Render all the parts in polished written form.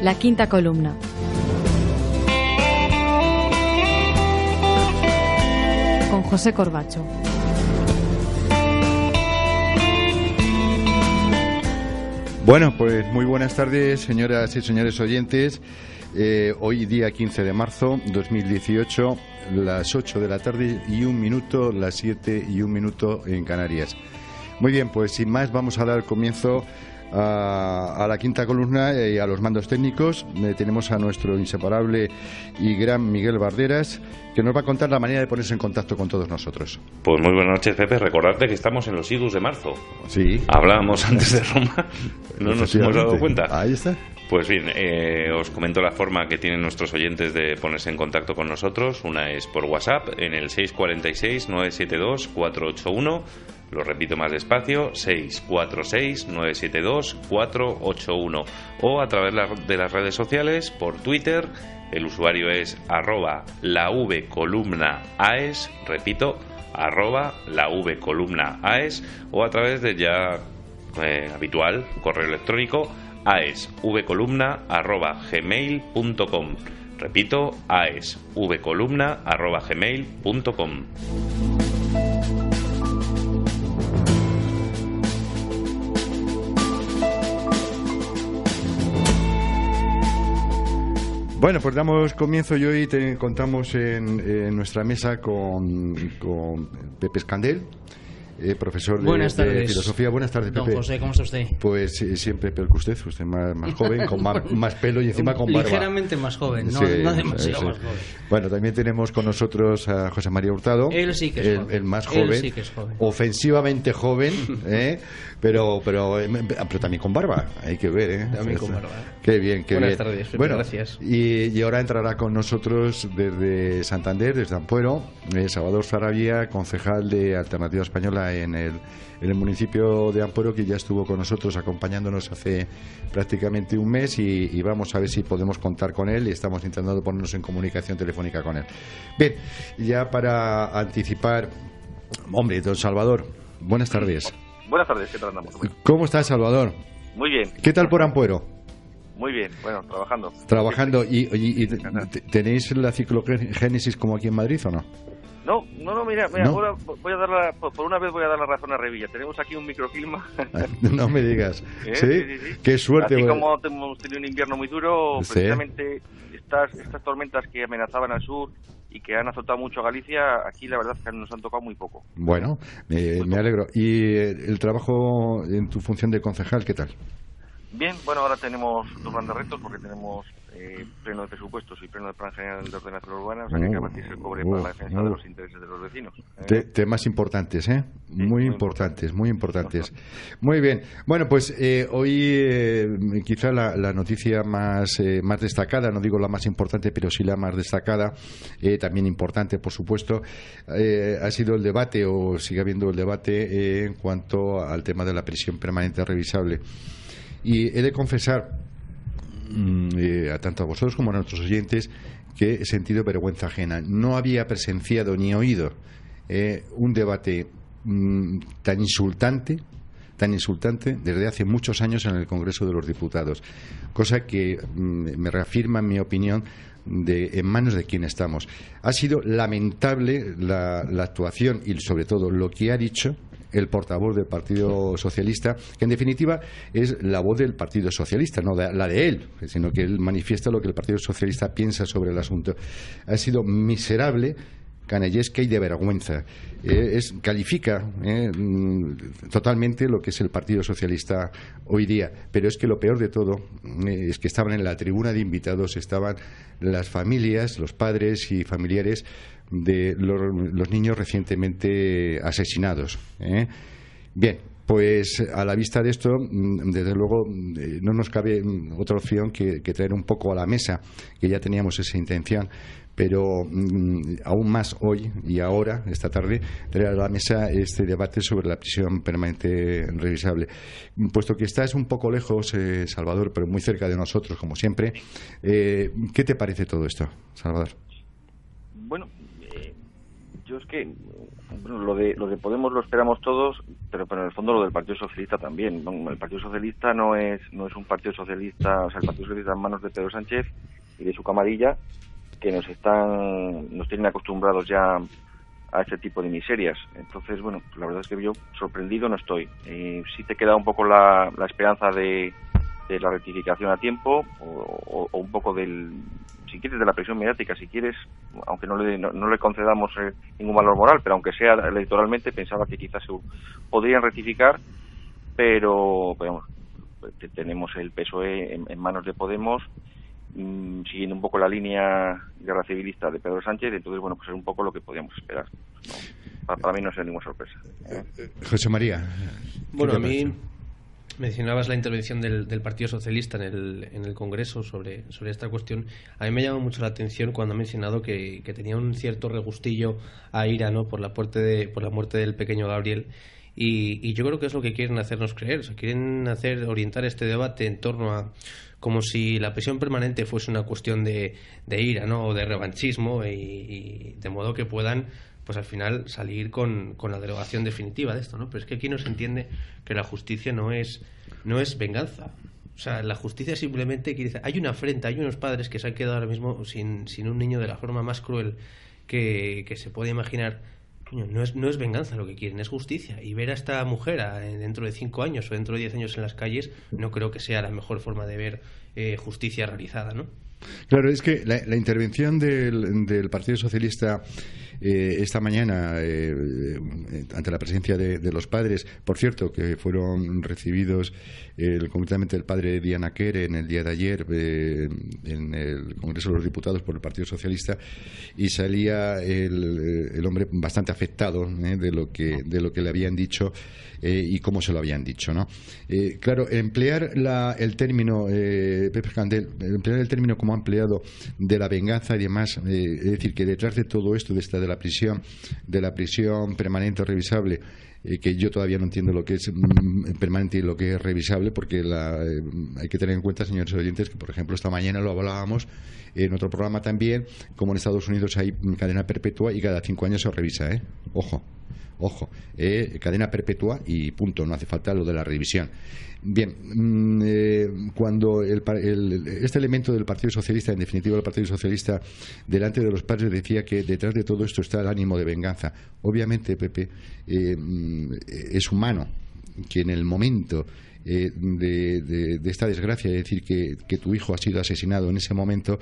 La quinta columna. Con José Corbacho. Bueno, pues muy buenas tardes, señoras y señores oyentes. Hoy día 15 de marzo 2018, las 8 de la tarde y 1 minuto, las 7 y 1 minuto en Canarias. Muy bien, pues sin más vamos a dar comienzo a la quinta columna y a los mandos técnicos. Tenemos a nuestro inseparable y gran Miguel Barderas, que nos va a contar la manera de ponerse en contacto con todos nosotros. Pues muy buenas noches, Pepe. Recordarte que estamos en los idus de marzo. Sí. Hablábamos antes de Roma, no nos hemos dado cuenta. Ahí está. Pues bien, os comento la forma que tienen nuestros oyentes de ponerse en contacto con nosotros. Una es por WhatsApp en el 646-972-481. Lo repito más despacio, 646-972-481. O a través de las redes sociales, por Twitter, el usuario es @lavcolumnaaes, repito, @lavcolumnaaes, o a través de ya habitual correo electrónico aesvcolumna@gmail.com. Repito, aesvcolumna@gmail.com. Bueno, pues damos comienzo y hoy contamos en nuestra mesa con Pepe Escandel, profesor de filosofía. Buenas tardes, Pepe. Don José, ¿cómo está usted? Pues siempre peor que usted más joven, con más pelo y encima con barba. Ligeramente más joven, no demasiado más joven. Bueno, también tenemos con nosotros a José María Hurtado. Él sí que es joven. El más joven. Él sí que es joven. Ofensivamente joven, pero también con barba, hay que ver, También con barba. Qué bien, qué Buenas bien. Tardes, Pepe, bueno, gracias. Y ahora entrará con nosotros desde Santander, desde Ampuero, Salvador Sarabia, concejal de Alternativa Española en el municipio de Ampuero, que ya estuvo con nosotros acompañándonos hace prácticamente un mes y vamos a ver si podemos contar con él y estamos intentando ponernos en comunicación telefónica con él. Bien, ya para anticipar, hombre, don Salvador, buenas tardes. Buenas tardes, ¿qué tal andamos? ¿Cómo estás, Salvador? Muy bien. ¿Qué tal por Ampuero? Muy bien, bueno, trabajando. Trabajando. ¿Y tenéis la ciclogénesis como aquí en Madrid o no? No, mira, ¿No? ahora voy a dar por una vez voy a dar la razón a Revilla. Tenemos aquí un microclima. No me digas. ¿Sí? Sí. Qué suerte. Así como hemos tenido un invierno muy duro, Sí. precisamente estas tormentas que amenazaban al sur y que han azotado mucho a Galicia, aquí la verdad es que nos han tocado muy poco. Bueno, me alegro. ¿Y el trabajo en tu función de concejal, qué tal? Bien, bueno, ahora tenemos dos grandes retos porque tenemos pleno de presupuestos y pleno de plan general de ordenación urbana, o sea que hay que batirse el cobre para la defensa de los intereses de los vecinos. Temas importantes, ¿eh? Sí, muy importantes. Muy bien. Bueno, pues hoy quizá la noticia más destacada, no digo la más importante, pero sí la más destacada, también importante, por supuesto, ha sido el debate, o sigue habiendo el debate en cuanto al tema de la prisión permanente revisable. Y he de confesar, tanto a vosotros como a nuestros oyentes, que he sentido vergüenza ajena. No había presenciado ni oído un debate tan insultante desde hace muchos años en el Congreso de los Diputados, cosa que me reafirma en mi opinión en manos de quién estamos. Ha sido lamentable la actuación y sobre todo lo que ha dicho el portavoz del Partido Socialista, que en definitiva es la voz del Partido Socialista, no la de él, sino que él manifiesta lo que el Partido Socialista piensa sobre el asunto. Ha sido miserable, canallesca y de vergüenza. Califica totalmente lo que es el Partido Socialista hoy día, pero es que lo peor de todo es que estaban en la tribuna de invitados, estaban las familias, los padres y familiares de los niños recientemente asesinados. Bien, pues a la vista de esto, desde luego, no nos cabe otra opción que traer un poco a la mesa, que ya teníamos esa intención, pero aún más hoy y ahora, esta tarde, traer a la mesa este debate sobre la prisión permanente revisable. Puesto que estás un poco lejos, Salvador, pero muy cerca de nosotros, como siempre, ¿qué te parece todo esto, Salvador? Bueno, Yo es que bueno, lo de Podemos lo esperamos todos, pero en el fondo lo del Partido Socialista también. El Partido Socialista no es un Partido Socialista, o sea, el Partido Socialista en manos de Pedro Sánchez y de su camarilla, que nos tienen acostumbrados ya a este tipo de miserias. Entonces, bueno, la verdad es que yo sorprendido no estoy. Sí te queda un poco la esperanza de la rectificación a tiempo o un poco si quieres, de la presión mediática, si quieres, aunque no le concedamos ningún valor moral, pero aunque sea electoralmente, pensaba que quizás se podrían rectificar, pero bueno, tenemos el PSOE en manos de Podemos, siguiendo un poco la línea guerra civilista de Pedro Sánchez. Entonces, bueno, pues es un poco lo que podíamos esperar. No, para mí no es ninguna sorpresa. José María. Bueno, a mí mencionabas la intervención del Partido Socialista en el Congreso sobre esta cuestión. A mí me llama mucho la atención cuando ha mencionado que tenía un cierto regustillo a ira, ¿no?, por la muerte del pequeño Gabriel. Y yo creo que es lo que quieren hacernos creer. O sea, quieren orientar este debate en torno a como si la prisión permanente fuese una cuestión de ira, ¿no?, o de revanchismo, y de modo que puedan, pues al final, salir con la derogación definitiva de esto, ¿no? Pero es que aquí no se entiende que la justicia no es venganza. O sea, la justicia simplemente quiere decir, hay una afrenta, hay unos padres que se han quedado ahora mismo sin un niño de la forma más cruel que se puede imaginar. No es venganza lo que quieren, es justicia. Y ver a esta mujer dentro de 5 años o dentro de 10 años en las calles no creo que sea la mejor forma de ver justicia realizada, ¿no? Claro, es que la intervención del Partido Socialista esta mañana ante la presencia de los padres, por cierto, que fueron recibidos concretamente el padre Diana Quere en el día de ayer en el Congreso de los Diputados por el Partido Socialista, y salía el hombre bastante afectado de lo que le habían dicho y cómo se lo habían dicho, ¿no? Claro, emplear el término Pepe Candel, emplear el término como ha empleado de la venganza y demás, es decir, que detrás de todo esto, de la prisión permanente o revisable, que yo todavía no entiendo lo que es permanente y lo que es revisable, porque hay que tener en cuenta, señores oyentes, que por ejemplo esta mañana lo hablábamos en otro programa también, como en Estados Unidos hay cadena perpetua y cada 5 años se revisa, Ojo, cadena perpetua y punto, no hace falta lo de la revisión. Bien, cuando este elemento del Partido Socialista, en definitiva el Partido Socialista, delante de los padres decía que detrás de todo esto está el ánimo de venganza. Obviamente, Pepe, es humano que en el momento de esta desgracia, es decir, que tu hijo ha sido asesinado en ese momento,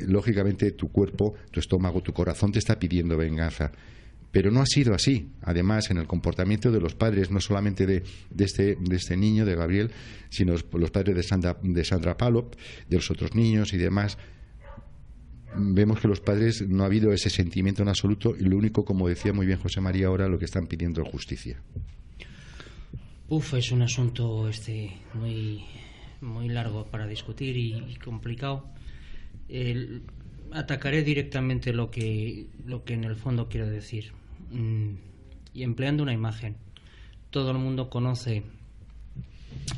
lógicamente tu cuerpo, tu estómago, tu corazón te está pidiendo venganza. Pero no ha sido así. Además, en el comportamiento de los padres, no solamente de este niño, de Gabriel, sino los padres de Sandra Palop, de los otros niños y demás, vemos que los padres no ha habido ese sentimiento en absoluto, y lo único, como decía muy bien José María ahora, lo que están pidiendo es justicia. Es un asunto muy, muy largo para discutir y complicado. Atacaré directamente lo que en el fondo quiero decir. Y empleando una imagen. Todo el mundo conoce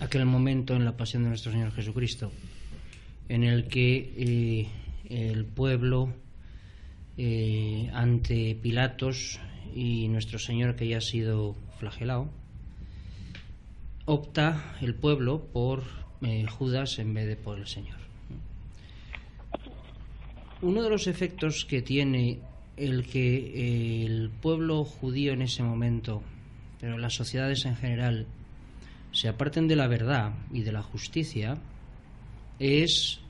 aquel momento en la pasión de nuestro Señor Jesucristo en el que el pueblo ante Pilatos y nuestro Señor, que ya ha sido flagelado, opta el pueblo por Judas en vez de por el Señor. Uno de los efectos que tiene el que el pueblo judío en ese momento, pero las sociedades en general, se aparten de la verdad y de la justicia, es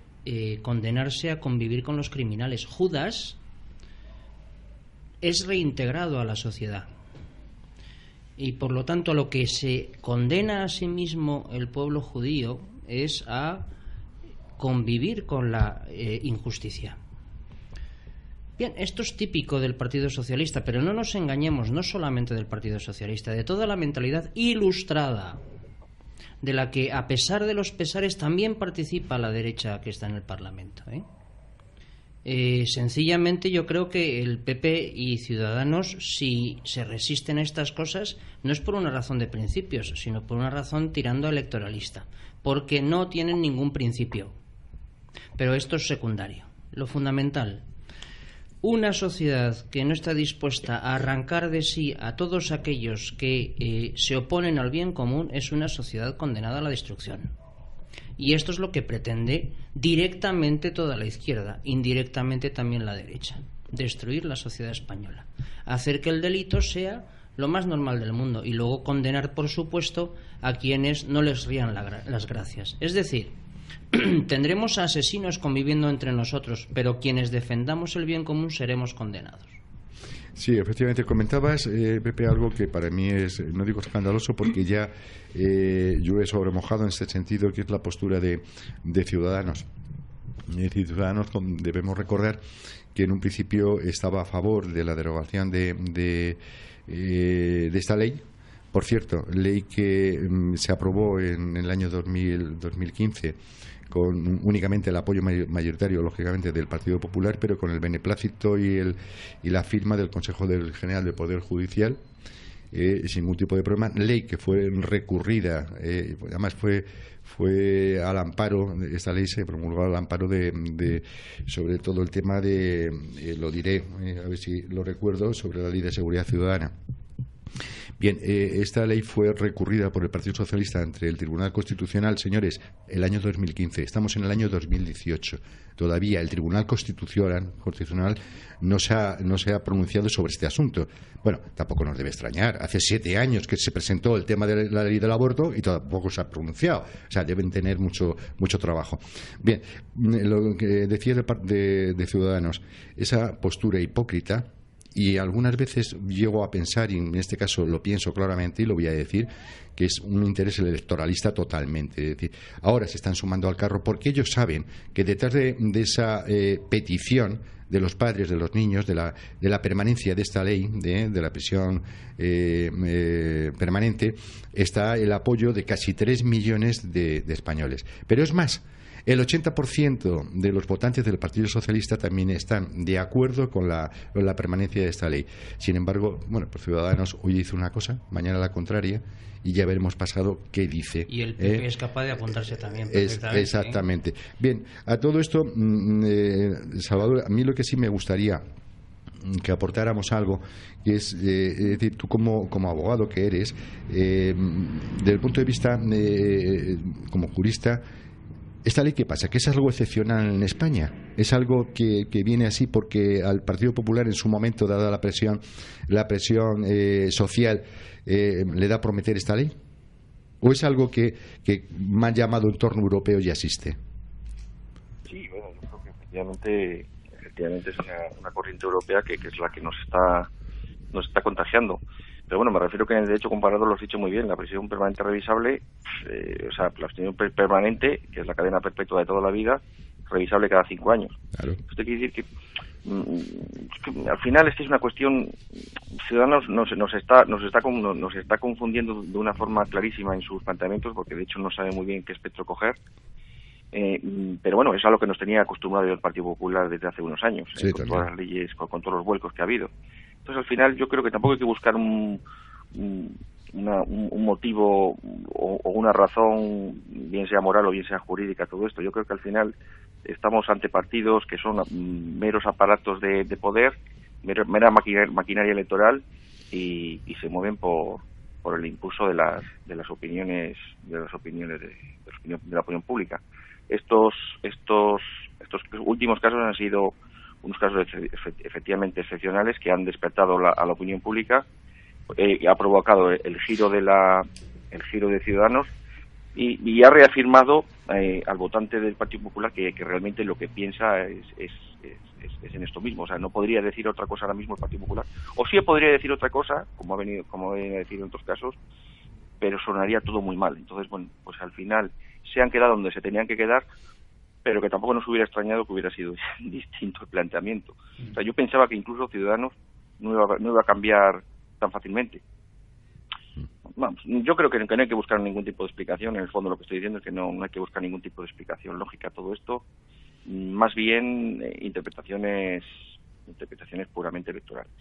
condenarse a convivir con los criminales. Judas es reintegrado a la sociedad, y por lo tanto a lo que se condena a sí mismo el pueblo judío es a convivir con la injusticia. Bien, esto es típico del Partido Socialista, pero no nos engañemos, no solamente del Partido Socialista, de toda la mentalidad ilustrada, de la que, a pesar de los pesares, también participa la derecha que está en el Parlamento. Sencillamente yo creo que el PP y Ciudadanos, si se resisten a estas cosas, no es por una razón de principios, sino por una razón tirando electoralista, porque no tienen ningún principio. Pero esto es secundario. Lo fundamental: Una sociedad que no está dispuesta a arrancar de sí a todos aquellos que se oponen al bien común es una sociedad condenada a la destrucción. Y esto es lo que pretende directamente toda la izquierda, indirectamente también la derecha: destruir la sociedad española, hacer que el delito sea lo más normal del mundo y luego condenar, por supuesto, a quienes no les rían las gracias. Es decir, tendremos asesinos conviviendo entre nosotros, pero quienes defendamos el bien común seremos condenados. Sí, efectivamente, comentabas, Pepe, algo que para mí es, no digo escandaloso, porque ya yo he sobremojado en este sentido, que es la postura de Ciudadanos. Ciudadanos, debemos recordar que en un principio estaba a favor de la derogación de esta ley. Por cierto, ley que se aprobó en el año 2015 con únicamente el apoyo mayoritario, lógicamente, del Partido Popular, pero con el beneplácito y la firma del Consejo General del Poder Judicial, sin ningún tipo de problema. Ley que fue recurrida, además fue al amparo, esta ley se promulgó al amparo de sobre todo el tema de, lo diré, a ver si lo recuerdo, sobre la Ley de Seguridad Ciudadana. Bien, esta ley fue recurrida por el Partido Socialista ante el Tribunal Constitucional, señores, el año 2015. Estamos en el año 2018. Todavía el Tribunal Constitucional no se ha pronunciado sobre este asunto. Bueno, tampoco nos debe extrañar. Hace 7 años que se presentó el tema de la ley del aborto y tampoco se ha pronunciado. O sea, deben tener mucho trabajo. Bien, lo que decía de Ciudadanos, esa postura hipócrita. Y algunas veces llego a pensar, y en este caso lo pienso claramente y lo voy a decir, que es un interés electoralista totalmente. Es decir, ahora se están sumando al carro porque ellos saben que detrás de esa petición de los padres, de los niños, de la permanencia de esta ley, de la prisión permanente, está el apoyo de casi 3 millones de españoles. Pero es más, el 80% de los votantes del Partido Socialista también están de acuerdo con la permanencia de esta ley. Sin embargo, bueno, pues Ciudadanos hoy dice una cosa, mañana la contraria, y ya veremos pasado qué dice. Y el PP es capaz de apuntarse también perfectamente. Exactamente. Bien, a todo esto, Salvador, a mí lo que sí me gustaría que aportáramos algo, que es decir, tú como abogado que eres, desde el punto de vista como jurista, ¿esta ley qué pasa? ¿Que es algo excepcional en España? ¿Es algo que viene así porque al Partido Popular en su momento, dada la presión social, le da a prometer esta ley? ¿O es algo que más llamado entorno europeo ya existe? Sí, bueno, yo creo que efectivamente es una corriente europea que es la que nos está contagiando. Pero bueno, me refiero que en el derecho comparado lo has dicho muy bien, la prisión permanente revisable, o sea, la prisión permanente, que es la cadena perpetua de toda la vida, revisable cada 5 años. Claro. Esto quiere decir que al final es una cuestión, Ciudadanos nos está confundiendo de una forma clarísima en sus planteamientos, porque de hecho no sabe muy bien qué espectro coger. Pero bueno, es a lo que nos tenía acostumbrado el Partido Popular desde hace unos años, sí, con todas las leyes, con todos los vuelcos que ha habido. Entonces, al final, yo creo que tampoco hay que buscar un motivo o una razón, bien sea moral o bien sea jurídica, todo esto. Yo creo que al final estamos ante partidos que son meros aparatos de poder, mera maquinaria electoral y se mueven por el impulso de las opiniones de la opinión pública. Estos últimos casos han sido unos casos efectivamente excepcionales que han despertado a la opinión pública, ha provocado el giro de Ciudadanos y ha reafirmado al votante del Partido Popular que realmente lo que piensa es en esto mismo. O sea, no podría decir otra cosa ahora mismo el Partido Popular, o sí podría decir otra cosa, como ha venido a decir en otros casos, pero sonaría todo muy mal. Entonces, bueno, pues al final se han quedado donde se tenían que quedar, pero que tampoco nos hubiera extrañado que hubiera sido distinto el planteamiento. O sea, yo pensaba que incluso Ciudadanos no iba a cambiar tan fácilmente. Vamos, yo creo que no hay que buscar ningún tipo de explicación. En el fondo lo que estoy diciendo es que no hay que buscar ningún tipo de explicación lógica a todo esto. Más bien interpretaciones puramente electorales.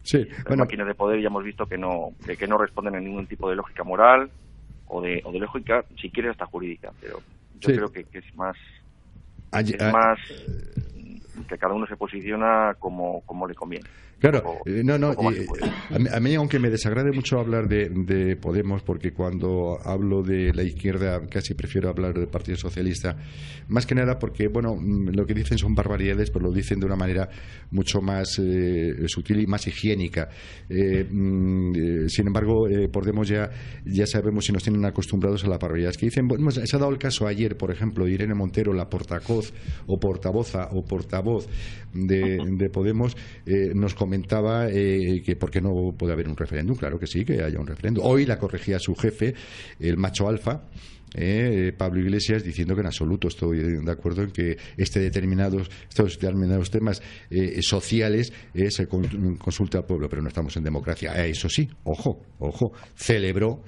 Sí, Las máquinas de poder ya hemos visto que no responden a ningún tipo de lógica moral o de lógica, si quieres hasta jurídica, pero yo creo que es más que cada uno se posiciona como le conviene. Claro, a mí, aunque me desagrade mucho hablar de Podemos, porque cuando hablo de la izquierda casi prefiero hablar del Partido Socialista, más que nada porque, bueno, lo que dicen son barbaridades, pero lo dicen de una manera mucho más sutil y más higiénica. Sin embargo, Podemos ya sabemos y nos tienen acostumbrados a las barbaridades que dicen. Bueno, se ha dado el caso ayer, por ejemplo, de Irene Montero, la portavoz de Podemos, nos comentaba que por qué no puede haber un referéndum. Claro que sí, que haya un referéndum. Hoy la corregía su jefe, el macho alfa, Pablo Iglesias, diciendo que en absoluto estoy de acuerdo en que estos determinados temas sociales se consulte al pueblo, pero no estamos en democracia. Eso sí, ojo, celebró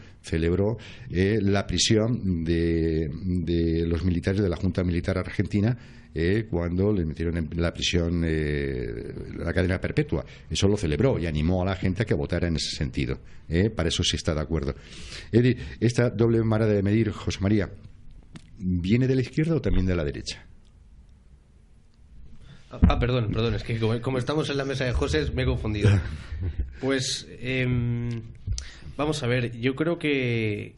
la prisión de los militares de la Junta Militar Argentina cuando le metieron en la prisión la cadena perpetua. Eso lo celebró y animó a la gente a que votara en ese sentido. Para eso sí está de acuerdo. Es decir, esta doble vara de medir, José María, ¿viene de la izquierda o también de la derecha? Perdón, es que como estamos en la mesa de José me he confundido. Pues vamos a ver, yo creo que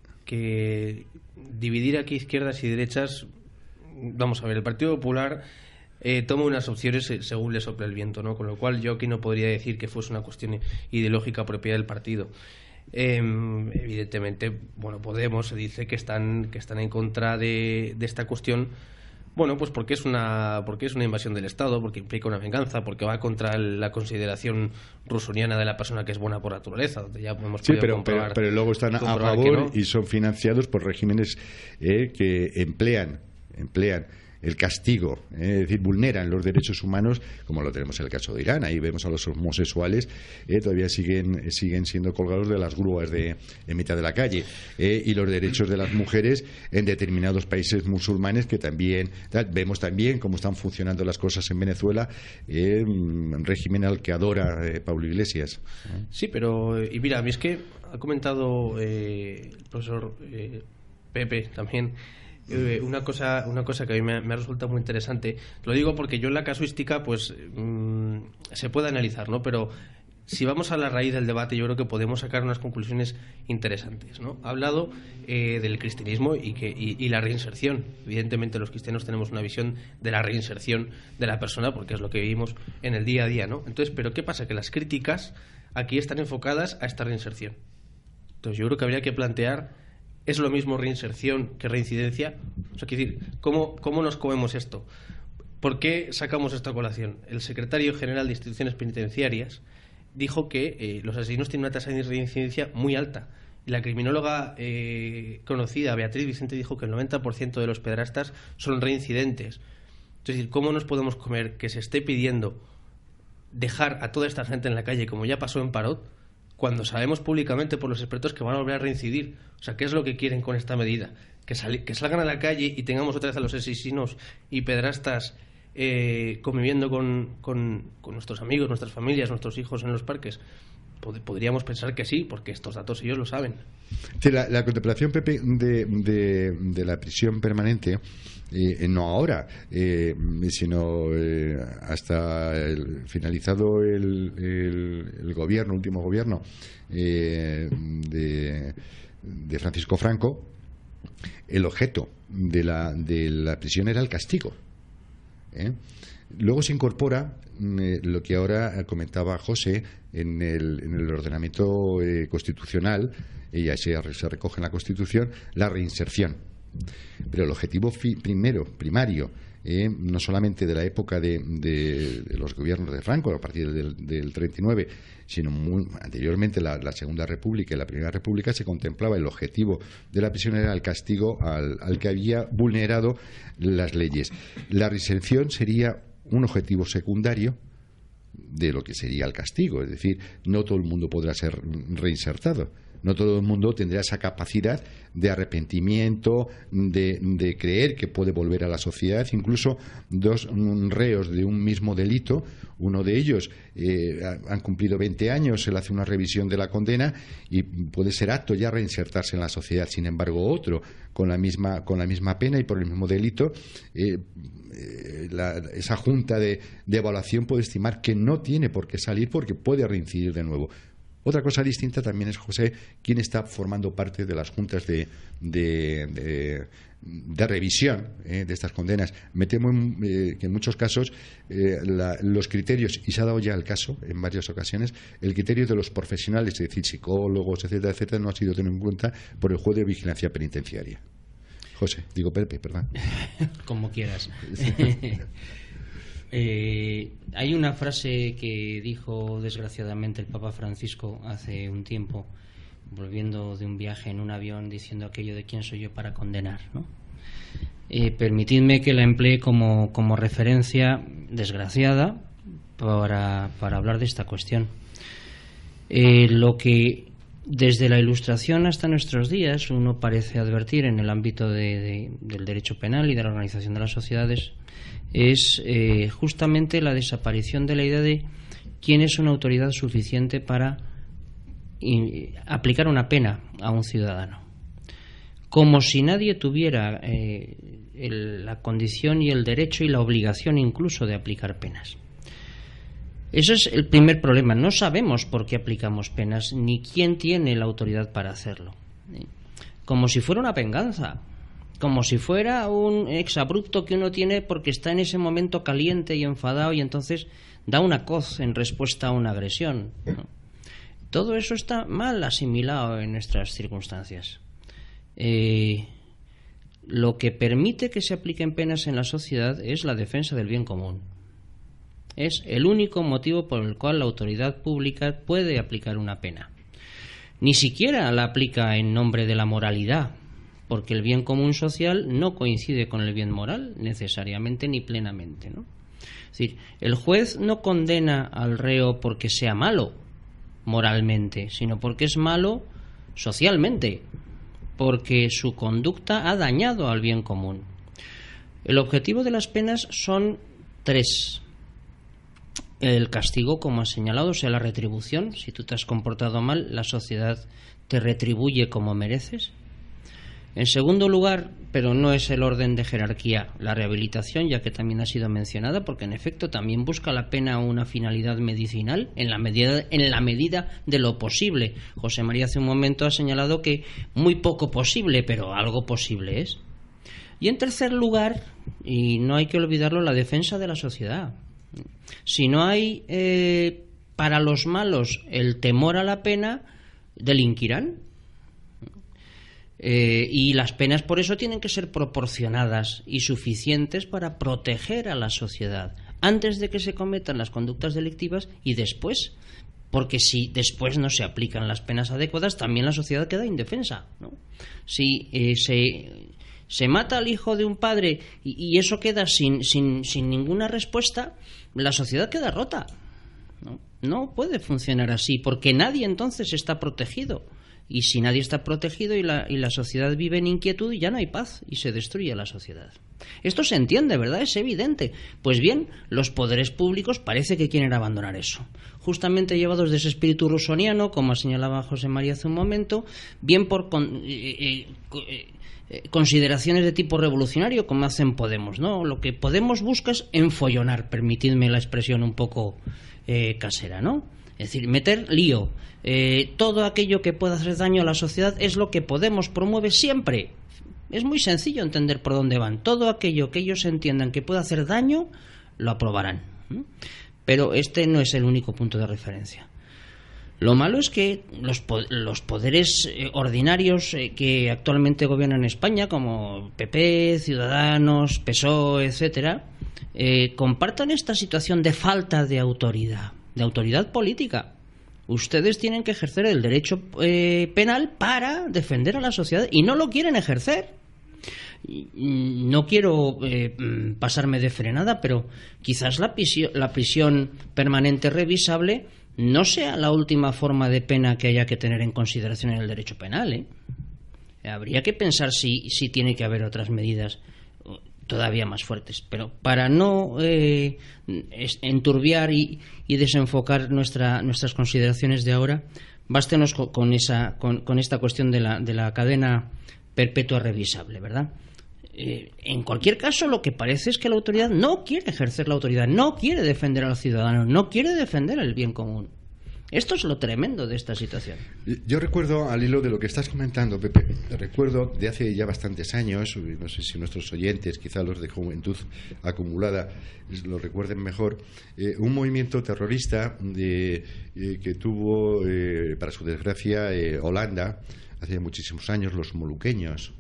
dividir aquí izquierdas y derechas, vamos a ver, el Partido Popular toma unas opciones según le sopla el viento, ¿no? Con lo cual yo aquí no podría decir que fuese una cuestión ideológica propia del partido. Evidentemente, bueno, Podemos se dice que están en contra de esta cuestión. Bueno, pues porque es una invasión del Estado, porque implica una venganza, porque va contra la consideración rusoniana de la persona que es buena por naturaleza, donde ya hemos podido comprobar. Pero luego están a favor y son financiados por regímenes que emplean el castigo, es decir, vulneran los derechos humanos, como lo tenemos en el caso de Irán. Ahí vemos a los homosexuales todavía siguen siendo colgados de las grúas en mitad de la calle, y los derechos de las mujeres en determinados países musulmanes que también vemos también cómo están funcionando las cosas en Venezuela, un régimen al que adora Pablo Iglesias. Sí, pero y mira, a mí es que ha comentado el profesor Pepe también una cosa que a mí me ha resultado muy interesante. Lo digo porque yo en la casuística pues se puede analizar, ¿no? Pero si vamos a la raíz del debate, yo creo que podemos sacar unas conclusiones interesantes, ¿no? Ha hablado del cristianismo y la reinserción. Evidentemente los cristianos tenemos una visión de la reinserción de la persona porque es lo que vivimos en el día a día, ¿no? Entonces, ¿pero qué pasa? Que las críticas aquí están enfocadas a esta reinserción. Entonces yo creo que habría que plantear, ¿es lo mismo reinserción que reincidencia? O sea, quiero decir, ¿cómo nos comemos esto? ¿Por qué sacamos esta colación? El secretario general de Instituciones Penitenciarias dijo que los asesinos tienen una tasa de reincidencia muy alta. Y la criminóloga conocida, Beatriz Vicente, dijo que el 90% de los pederastas son reincidentes. Es decir, ¿cómo nos podemos comer que se esté pidiendo dejar a toda esta gente en la calle, como ya pasó en Parot, cuando sabemos públicamente por los expertos que van a volver a reincidir? O sea, ¿qué es lo que quieren con esta medida? Que salgan a la calle y tengamos otra vez a los asesinos y pederastas conviviendo con nuestros amigos, nuestras familias, nuestros hijos en los parques. Podríamos pensar que sí, porque estos datos ellos lo saben. Sí, la contemplación, Pepe, de la prisión permanente, no ahora, sino hasta finalizado el gobierno, último gobierno de Francisco Franco, el objeto de la prisión era el castigo. Luego se incorpora lo que ahora comentaba José en el ordenamiento constitucional, y así se recoge en la Constitución, la reinserción. Pero el objetivo primario, no solamente de la época de los gobiernos de Franco, a partir del 39, sino anteriormente la Segunda República y la Primera República, se contemplaba el objetivo de la prisión era el castigo al que había vulnerado las leyes. La reinserción sería un objetivo secundario de lo que sería el castigo, es decir, no todo el mundo podrá ser reinsertado. No todo el mundo tendrá esa capacidad de arrepentimiento, de creer que puede volver a la sociedad. Incluso dos reos de un mismo delito, uno de ellos han cumplido 20 años, se le hace una revisión de la condena y puede ser apto ya a reinsertarse en la sociedad. Sin embargo, otro con la misma pena y por el mismo delito, esa junta de evaluación puede estimar que no tiene por qué salir porque puede reincidir de nuevo. Otra cosa distinta también es, José, quién está formando parte de las juntas de revisión de estas condenas. Me temo que en muchos casos los criterios, y se ha dado ya el caso en varias ocasiones, el criterio de los profesionales, es decir, psicólogos, etcétera, etcétera, no ha sido tenido en cuenta por el juez de vigilancia penitenciaria. José, digo Pepe, perdón. Como quieras. Hay una frase que dijo desgraciadamente el Papa Francisco hace un tiempo, volviendo de un viaje en un avión, diciendo aquello de quién soy yo para condenar, ¿no? Permitidme que la emplee como referencia desgraciada para hablar de esta cuestión. Lo que desde la Ilustración hasta nuestros días uno parece advertir en el ámbito del derecho penal y de la organización de las sociedades es justamente la desaparición de la idea de quién es una autoridad suficiente para aplicar una pena a un ciudadano. Como si nadie tuviera la condición y el derecho y la obligación incluso de aplicar penas. Ese es el primer problema. No sabemos por qué aplicamos penas ni quién tiene la autoridad para hacerlo. Como si fuera una venganza, como si fuera un exabrupto que uno tiene porque está en ese momento caliente y enfadado y entonces da una coz en respuesta a una agresión, ¿no? Todo eso está mal asimilado en nuestras circunstancias. Lo que permite que se apliquen penas en la sociedad es la defensa del bien común. Es el único motivo por el cual la autoridad pública puede aplicar una pena. Ni siquiera la aplica en nombre de la moralidad, porque el bien común social no coincide con el bien moral necesariamente ni plenamente, ¿no? Es decir, el juez no condena al reo porque sea malo moralmente, sino porque es malo socialmente, porque su conducta ha dañado al bien común. El objetivo de las penas son tres. El castigo, como ha señalado, o sea, la retribución. Si tú te has comportado mal, la sociedad te retribuye como mereces. En segundo lugar, pero no es el orden de jerarquía, la rehabilitación, ya que también ha sido mencionada, porque en efecto también busca la pena una finalidad medicinal en la medida de lo posible. José María hace un momento ha señalado que muy poco posible, pero algo posible es. Y en tercer lugar, y no hay que olvidarlo, la defensa de la sociedad. Si no hay para los malos el temor a la pena, delinquirán. Y las penas por eso tienen que ser proporcionadas y suficientes para proteger a la sociedad antes de que se cometan las conductas delictivas y después, porque si después no se aplican las penas adecuadas, también la sociedad queda indefensa, ¿no? Si se mata al hijo de un padre y eso queda sin ninguna respuesta, la sociedad queda rota, ¿no? No puede funcionar así, porque nadie entonces está protegido. Y si nadie está protegido y la sociedad vive en inquietud, ya no hay paz y se destruye la sociedad. Esto se entiende, ¿verdad? Es evidente. Pues bien, los poderes públicos parece que quieren abandonar eso. Justamente llevados de ese espíritu rusoniano, como señalaba José María hace un momento, bien por consideraciones de tipo revolucionario, como hacen Podemos, ¿no? Lo que Podemos busca es enfollonar, permitidme la expresión un poco casera, ¿no? Es decir, meter lío. Todo aquello que pueda hacer daño a la sociedad es lo que Podemos promueve siempre. Es muy sencillo entender por dónde van. Todo aquello que ellos entiendan que pueda hacer daño, lo aprobarán. Pero este no es el único punto de referencia. Lo malo es que los poderes ordinarios que actualmente gobiernan España, como PP, Ciudadanos, PSOE, etcétera, compartan esta situación de falta de autoridad política. Ustedes tienen que ejercer el derecho penal para defender a la sociedad y no lo quieren ejercer. No quiero pasarme de frenada, pero quizás la prisión permanente revisable no sea la última forma de pena que haya que tener en consideración en el derecho penal, Habría que pensar si tiene que haber otras medidas todavía más fuertes, pero para no enturbiar y desenfocar nuestras consideraciones de ahora, bástenos con esta cuestión de la cadena perpetua revisable, ¿verdad? En cualquier caso, lo que parece es que la autoridad no quiere ejercer la autoridad, no quiere defender a los ciudadanos, no quiere defender el bien común. Esto es lo tremendo de esta situación. Yo recuerdo, al hilo de lo que estás comentando, Pepe, recuerdo de hace ya bastantes años, no sé si nuestros oyentes, quizá los de juventud acumulada, lo recuerden mejor, un movimiento terrorista que tuvo, para su desgracia, Holanda, hace muchísimos años, los moluqueños,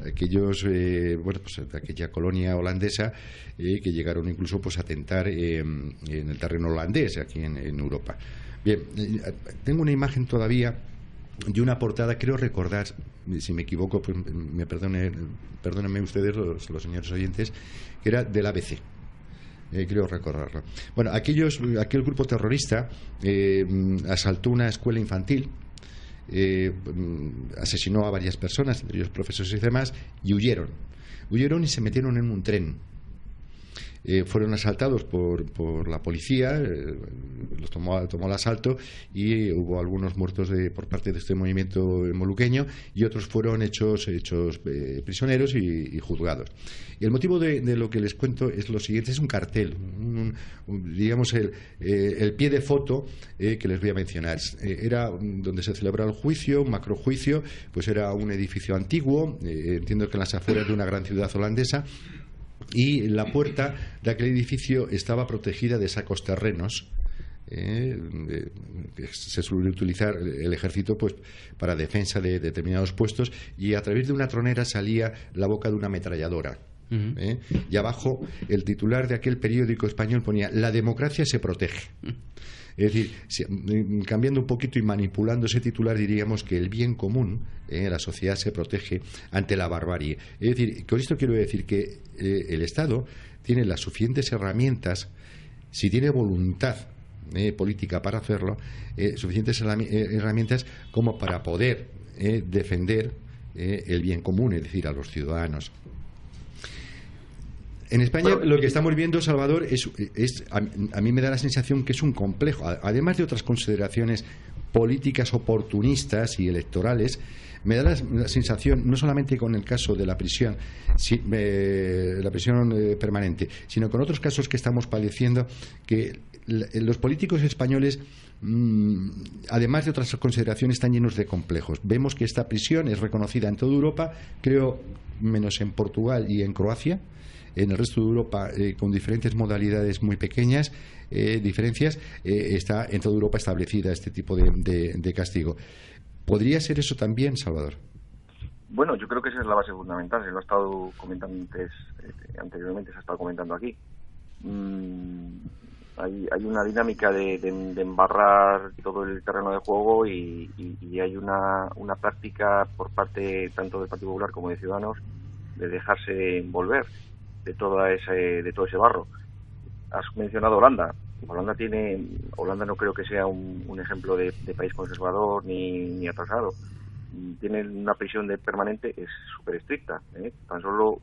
aquellos, pues aquella colonia holandesa que llegaron incluso pues a atentar en el terreno holandés aquí en Europa. Bien, tengo una imagen todavía de una portada, creo recordar, si me equivoco, pues perdónenme ustedes los señores oyentes, que era del ABC. Creo recordarlo. Bueno, aquel grupo terrorista asaltó una escuela infantil, asesinó a varias personas, entre ellos profesores y demás, y huyeron y se metieron en un tren. Fueron asaltados por la policía, los tomó el asalto y hubo algunos muertos por parte de este movimiento moluqueño, y otros fueron hechos prisioneros y juzgados. Y el motivo de lo que les cuento es lo siguiente: es un cartel, digamos el pie de foto que les voy a mencionar. Era donde se celebraba el juicio, un macrojuicio, pues era un edificio antiguo, entiendo que en las afueras de una gran ciudad holandesa. Y la puerta de aquel edificio estaba protegida de sacos terrenos. Se suele utilizar el ejército pues para defensa de determinados puestos, y a través de una tronera salía la boca de una ametralladora. Y abajo el titular de aquel periódico español ponía: la democracia se protege. Es decir, cambiando un poquito y manipulando ese titular, diríamos que el bien común, la sociedad se protege ante la barbarie. Es decir, con esto quiero decir que el Estado tiene las suficientes herramientas, si tiene voluntad política para hacerlo, suficientes herramientas como para poder defender el bien común, es decir, a los ciudadanos. En España lo que estamos viendo, Salvador, a mí me da la sensación que es un complejo. Además de otras consideraciones políticas oportunistas y electorales, me da la sensación, no solamente con el caso de la prisión permanente, sino con otros casos que estamos padeciendo, que los políticos españoles, además de otras consideraciones, están llenos de complejos. Vemos que esta prisión es reconocida en toda Europa, creo menos en Portugal y en Croacia. En el resto de Europa, con diferentes modalidades muy pequeñas, diferencias, está en toda Europa establecida este tipo de castigo. ¿Podría ser eso también, Salvador? Bueno, yo creo que esa es la base fundamental. Se lo ha estado comentando anteriormente se ha estado comentando aquí. Hay una dinámica de embarrar todo el terreno de juego y hay una práctica por parte tanto del Partido Popular como de Ciudadanos de dejarse envolver de todo ese barro. Has mencionado Holanda. Holanda no creo que sea un ejemplo de país conservador ni atrasado. Tiene una prisión permanente, es súper estricta. Tan solo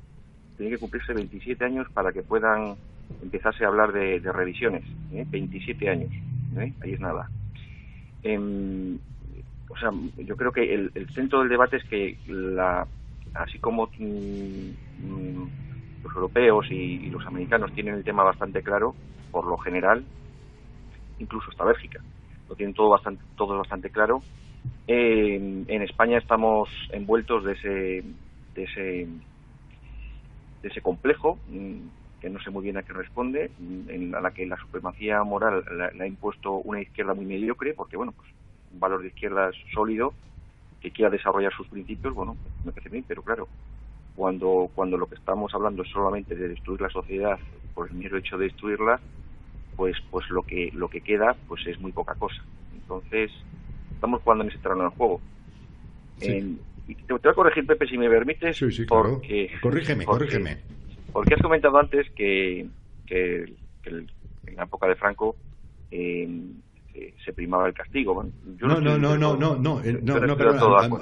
tiene que cumplirse 27 años para que puedan empezarse a hablar de revisiones. 27 años. Ahí es nada. O sea, yo creo que el centro del debate es que así como los europeos y los americanos tienen el tema bastante claro, por lo general, incluso hasta Bélgica, lo tienen todo bastante claro. En España estamos envueltos de ese complejo, que no sé muy bien a qué responde, a la que la supremacía moral la ha impuesto una izquierda muy mediocre, porque bueno, pues un valor de izquierda sólido que quiera desarrollar sus principios, bueno, me parece bien, pero claro, cuando lo que estamos hablando es solamente de destruir la sociedad por el mero hecho de destruirla, pues lo que queda pues es muy poca cosa. Entonces estamos jugando en ese terreno del juego. Sí. Y te voy a corregir, Pepe, si me permites. Sí, porque, claro. Corrígeme. Porque has comentado antes que en la época de Franco se primaba el castigo. Bueno,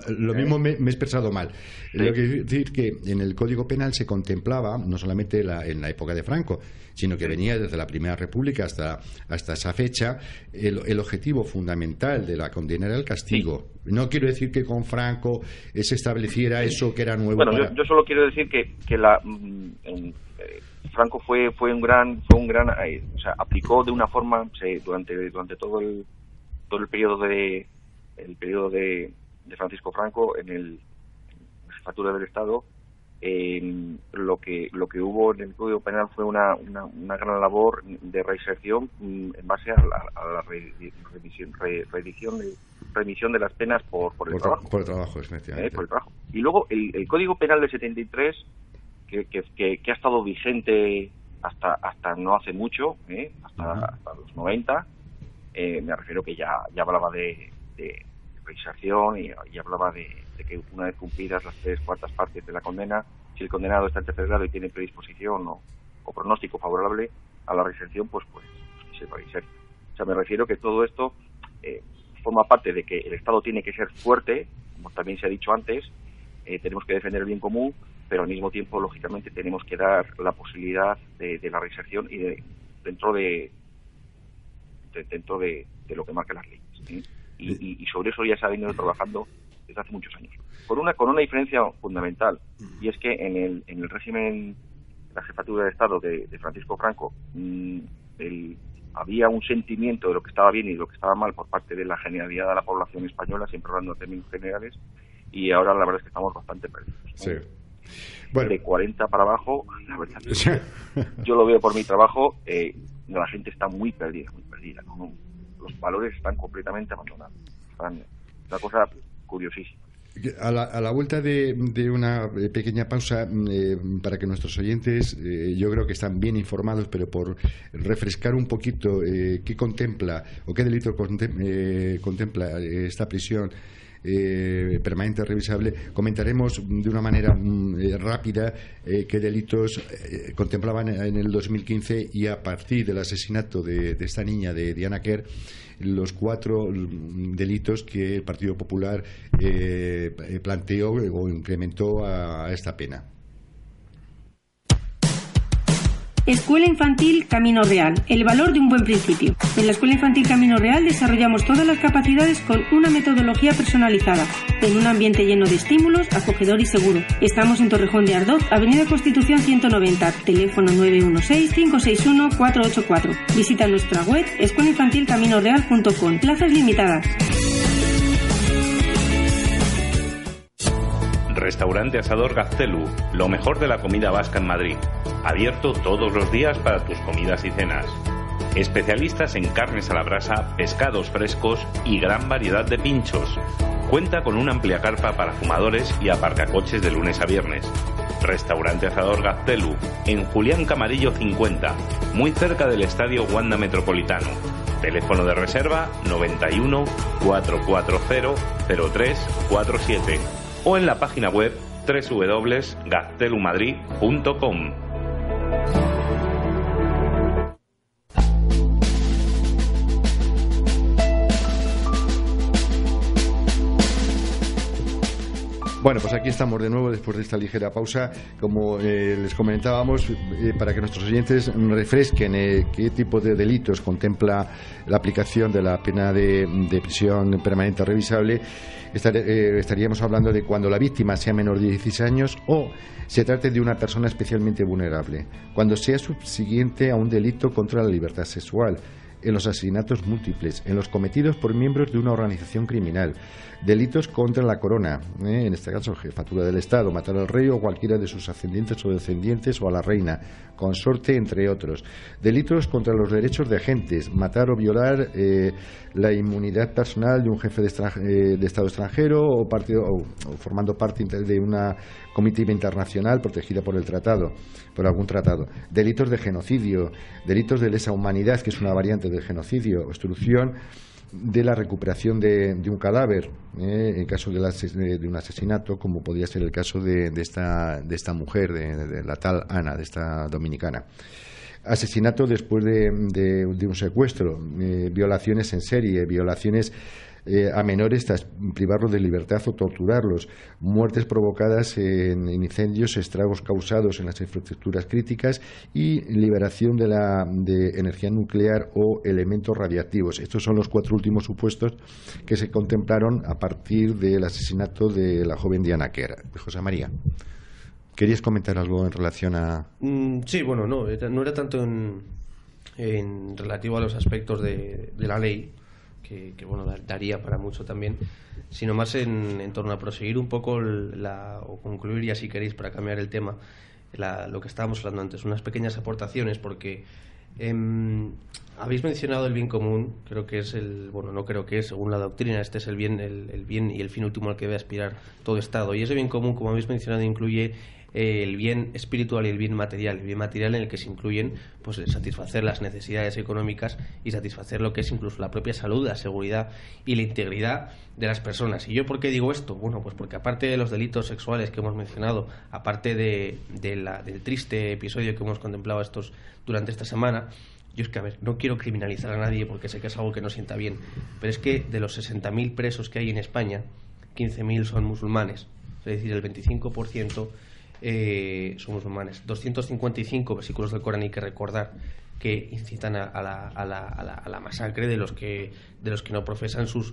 lo mismo me he expresado mal. Sí. Lo que quiero decir que en el Código Penal se contemplaba no solamente en la época de Franco, sino que venía desde la Primera República hasta esa fecha. El objetivo fundamental de la condena era el castigo. Sí. No quiero decir que con Franco se estableciera eso que era nuevo. Bueno, yo solo quiero decir que Franco fue un gran, o sea, aplicó de una forma durante todo el periodo de Francisco Franco en la jefatura del Estado. Lo que hubo en el Código Penal fue una gran labor de reinserción en base a la remisión de las penas por el trabajo. Por el trabajo, efectivamente. Por el trabajo. Y luego el Código Penal del 73, que ha estado vigente hasta no hace mucho, hasta los 90, me refiero que ya hablaba de reinserción y hablaba de que una vez cumplidas las 3/4 partes de la condena, si el condenado está en tercer grado y tiene predisposición o pronóstico favorable a la reinserción, pues que se reinserte. O sea, me refiero que todo esto forma parte de que el Estado tiene que ser fuerte, como también se ha dicho antes, tenemos que defender el bien común, pero al mismo tiempo, lógicamente, tenemos que dar la posibilidad de la reinserción y dentro de lo que marcan las leyes, ¿sí? Y sobre eso ya se ha venido trabajando desde hace muchos años. Con una diferencia fundamental, y es que en el régimen de la jefatura de Estado de Francisco Franco, había un sentimiento de lo que estaba bien y de lo que estaba mal por parte de la generalidad de la población española, siempre hablando en términos generales, y ahora la verdad es que estamos bastante perdidos, ¿no? Sí. Bueno. De 40 para abajo, la verdad es que yo lo veo por mi trabajo, la gente está muy perdida, ¿no? Los valores están completamente abandonados. Una cosa curiosísima. A la vuelta de una pequeña pausa, para que nuestros oyentes, yo creo que están bien informados, pero por refrescar un poquito qué contempla o qué delito contempla esta prisión permanente revisable, comentaremos de una manera rápida qué delitos contemplaban en el 2015, y a partir del asesinato de esta niña, de Diana Quer, los 4 delitos que el Partido Popular planteó o incrementó a esta pena. Escuela Infantil Camino Real, el valor de un buen principio. En la Escuela Infantil Camino Real desarrollamos todas las capacidades con una metodología personalizada, en un ambiente lleno de estímulos, acogedor y seguro. Estamos en Torrejón de Ardoz, Avenida Constitución 190, teléfono 916-561-484. Visita nuestra web escuelainfantilcaminoreal.com. Plazas limitadas. Restaurante Asador Gaztelu, lo mejor de la comida vasca en Madrid. Abierto todos los días para tus comidas y cenas. Especialistas en carnes a la brasa, pescados frescos y gran variedad de pinchos. Cuenta con una amplia carpa para fumadores y aparcacoches de lunes a viernes. Restaurante Asador Gaztelu, en Julián Camarillo 50, muy cerca del Estadio Wanda Metropolitano. Teléfono de reserva 91 440 0347 o en la página web www.gaztelumadrid.com. Bueno, pues aquí estamos de nuevo después de esta ligera pausa. Como les comentábamos, para que nuestros oyentes refresquen qué tipo de delitos contempla la aplicación de la pena de prisión permanente revisable, estaríamos hablando de cuando la víctima sea menor de 16 años o se trate de una persona especialmente vulnerable, cuando sea subsiguiente a un delito contra la libertad sexual, en los asesinatos múltiples, en los cometidos por miembros de una organización criminal, delitos contra la corona, en este caso jefatura del Estado, matar al rey o cualquiera de sus ascendientes o descendientes, o a la reina, consorte, entre otros, delitos contra los derechos de agentes, matar o violar la inmunidad personal de un jefe de Estado extranjero o formando parte de una comitiva internacional protegida por algún tratado, delitos de genocidio, delitos de lesa humanidad, que es una variante del genocidio, obstrucción de la recuperación de un cadáver, en caso de un asesinato, como podría ser el caso de esta mujer, de la tal Ana, de esta dominicana. Asesinato después de un secuestro, violaciones en serie, violaciones a menores tras privarlos de libertad o torturarlos, muertes provocadas en incendios, estragos causados en las infraestructuras críticas y liberación de energía nuclear o elementos radiactivos. Estos son los 4 últimos supuestos que se contemplaron a partir del asesinato de la joven Diana Quer. José María, ¿querías comentar algo en relación a...? Sí, bueno, no era tanto en relativo a los aspectos de la ley, que bueno, daría para mucho también, sino más en torno a proseguir un poco o concluir, ya si queréis, para cambiar el tema, lo que estábamos hablando antes, unas pequeñas aportaciones, porque habéis mencionado el bien común. Creo que es según la doctrina, este es el bien y el fin último al que debe aspirar todo Estado, y ese bien común, como habéis mencionado, incluye el bien espiritual y el bien material en el que se incluyen pues el satisfacer las necesidades económicas y satisfacer lo que es incluso la propia salud, la seguridad y la integridad de las personas. ¿Y yo por qué digo esto? Bueno, pues porque aparte de los delitos sexuales que hemos mencionado, aparte del triste episodio que hemos contemplado durante esta semana, yo es que, no quiero criminalizar a nadie porque sé que es algo que no sienta bien, pero es que de los 60.000 presos que hay en España, 15.000 son musulmanes, es decir, el 25% son musulmanes. 255 versículos del Corán hay que recordar que incitan a la masacre de los que no profesan sus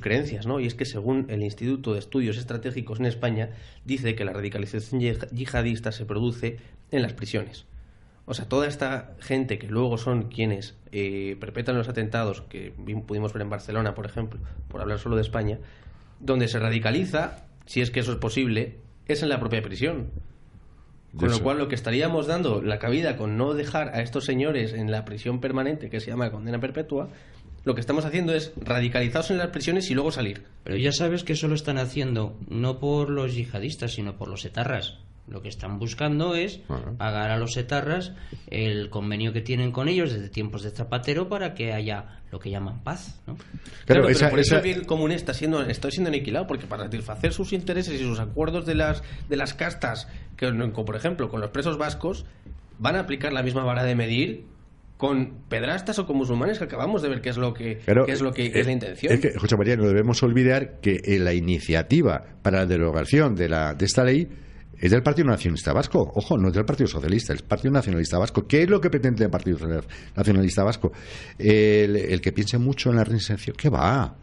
creencias, ¿no? Y es que según el Instituto de Estudios Estratégicos en España, dice que la radicalización yihadista se produce en las prisiones. O sea, toda esta gente que luego son quienes perpetran los atentados que pudimos ver en Barcelona, por ejemplo, por hablar solo de España, donde se radicaliza, si es que eso es posible, es en la propia prisión. Con lo cual, lo que estaríamos dando la cabida con no dejar a estos señores en la prisión permanente, que se llama condena perpetua, lo que estamos haciendo es radicalizados en las prisiones y luego salir. Pero ya sabes que eso lo están haciendo no por los yihadistas, sino por los etarras. Lo que están buscando es pagar a los etarras el convenio que tienen con ellos desde tiempos de Zapatero para que haya lo que llaman paz, ¿no? Claro, pero por eso el bien común está siendo aniquilado, porque para satisfacer sus intereses y sus acuerdos de las castas, que por ejemplo con los presos vascos, van a aplicar la misma vara de medir con pedrastas o con musulmanes, que acabamos de ver qué es lo que es la intención. Es que, José María, no debemos olvidar que la iniciativa para la derogación de esta ley es del Partido Nacionalista Vasco. Ojo, no es del Partido Socialista, es el Partido Nacionalista Vasco. ¿Qué es lo que pretende el Partido Nacionalista Vasco? El que piense mucho en la reinserción. ¿Qué va?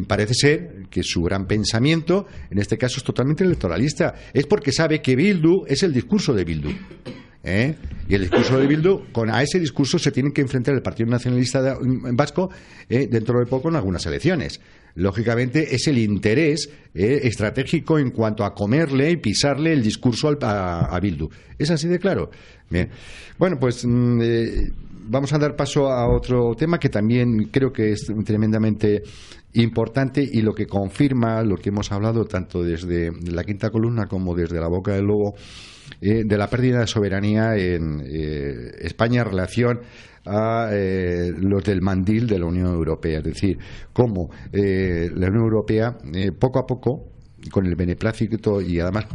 Parece ser que su gran pensamiento, en este caso, es totalmente electoralista. Es porque sabe que Bildu es el discurso de Bildu. Y el discurso de Bildu, a ese discurso se tiene que enfrentar el Partido Nacionalista Vasco dentro de poco en algunas elecciones. Lógicamente es el interés estratégico en cuanto a comerle y pisarle el discurso a Bildu. ¿Es así de claro? Bien. Bueno, pues vamos a dar paso a otro tema que también creo que es tremendamente importante y lo que confirma lo que hemos hablado tanto desde la quinta columna como desde la boca del lobo, de la pérdida de soberanía en España en relación a los del mandil de la Unión Europea. Es decir, cómo la Unión Europea poco a poco, con el beneplácito y además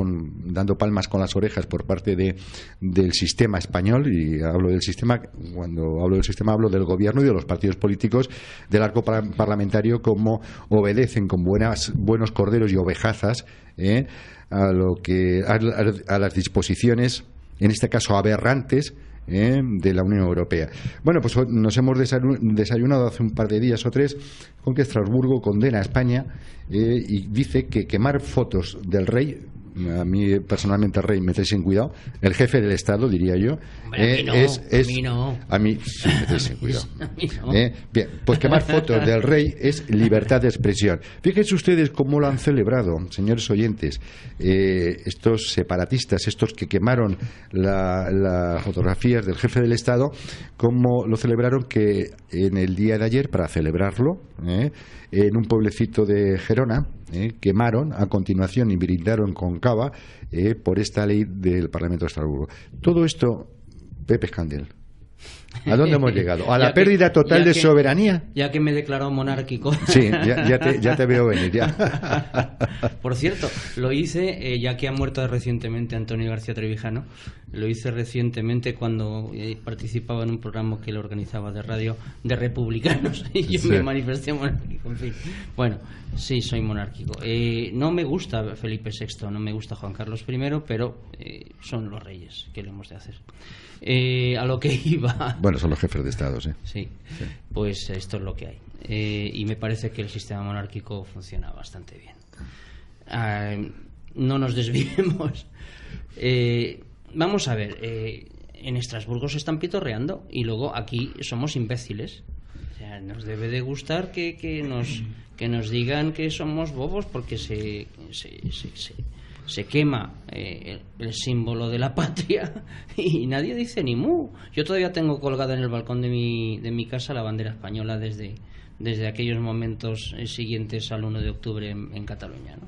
dando palmas con las orejas por parte del sistema español, y hablo del sistema, cuando hablo del sistema hablo del gobierno y de los partidos políticos del arco parlamentario, como obedecen con buenos corderos y ovejazas a las disposiciones, en este caso aberrantes, de la Unión Europea. Bueno, pues nos hemos desayunado hace un par de días o tres con que Estrasburgo condena a España y dice que quemar fotos del rey, a mí personalmente el rey me trae sin cuidado, el jefe del Estado, diría yo, a mí sí me trae sin cuidado. Bien, pues quemar fotos del rey es libertad de expresión. Fíjense ustedes cómo lo han celebrado, señores oyentes, estos separatistas, estos que quemaron las fotografías del jefe del Estado, cómo lo celebraron, que en el día de ayer, para celebrarlo, en un pueblecito de Gerona, quemaron a continuación y brindaron con cava por esta ley del Parlamento de Estrasburgo. Todo esto, Pepe Escandel, ¿A dónde hemos llegado? ¿A la Ya pérdida total de soberanía? Ya que me he declarado monárquico. Sí, ya te veo venir, ya. Por cierto, lo hice, ya que ha muerto recientemente Antonio García Trevijano, lo hice recientemente cuando participaba en un programa que él organizaba de radio de republicanos y yo me manifesté monárquico, en fin. Bueno, sí, soy monárquico. No me gusta Felipe VI, no me gusta Juan Carlos I, pero son los reyes, ¿qué le hemos de hacer? A lo que iba. Bueno, son los jefes de Estado, sí. Sí, pues esto es lo que hay. Y me parece que el sistema monárquico funciona bastante bien. No nos desviemos. Vamos a ver, en Estrasburgo se están pitorreando y luego aquí somos imbéciles. O sea, nos debe de gustar que nos digan que somos bobos porque se quema el símbolo de la patria y nadie dice ni mu. Yo todavía tengo colgada en el balcón de mi casa la bandera española desde aquellos momentos siguientes al 1 de octubre en Cataluña, ¿no?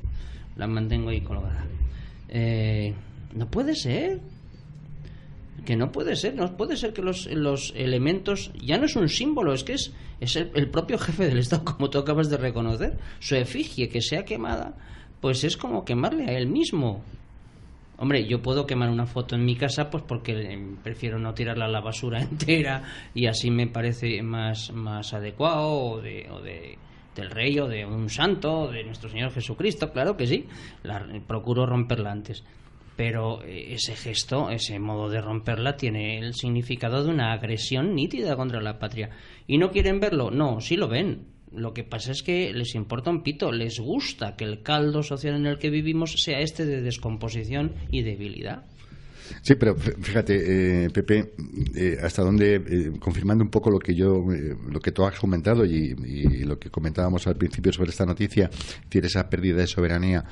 La mantengo ahí colgada. No puede ser. Que no puede ser que los elementos ya no es un símbolo, es que es el propio jefe del Estado, como tú acabas de reconocer. Su efigie que sea quemada, pues es como quemarle a él mismo. Hombre, yo puedo quemar una foto en mi casa pues porque prefiero no tirarla a la basura entera y así me parece más adecuado, del rey o de un santo, de nuestro Señor Jesucristo, claro que sí. Procuro romperla antes. Pero ese gesto, ese modo de romperla tiene el significado de una agresión nítida contra la patria. ¿Y no quieren verlo? No, sí lo ven. Lo que pasa es que les importa un pito, les gusta que el caldo social en el que vivimos sea este de descomposición y debilidad. Sí, pero fíjate, Pepe, hasta donde, confirmando un poco lo que tú has comentado y lo que comentábamos al principio sobre esta noticia, tiene esa pérdida de soberanía,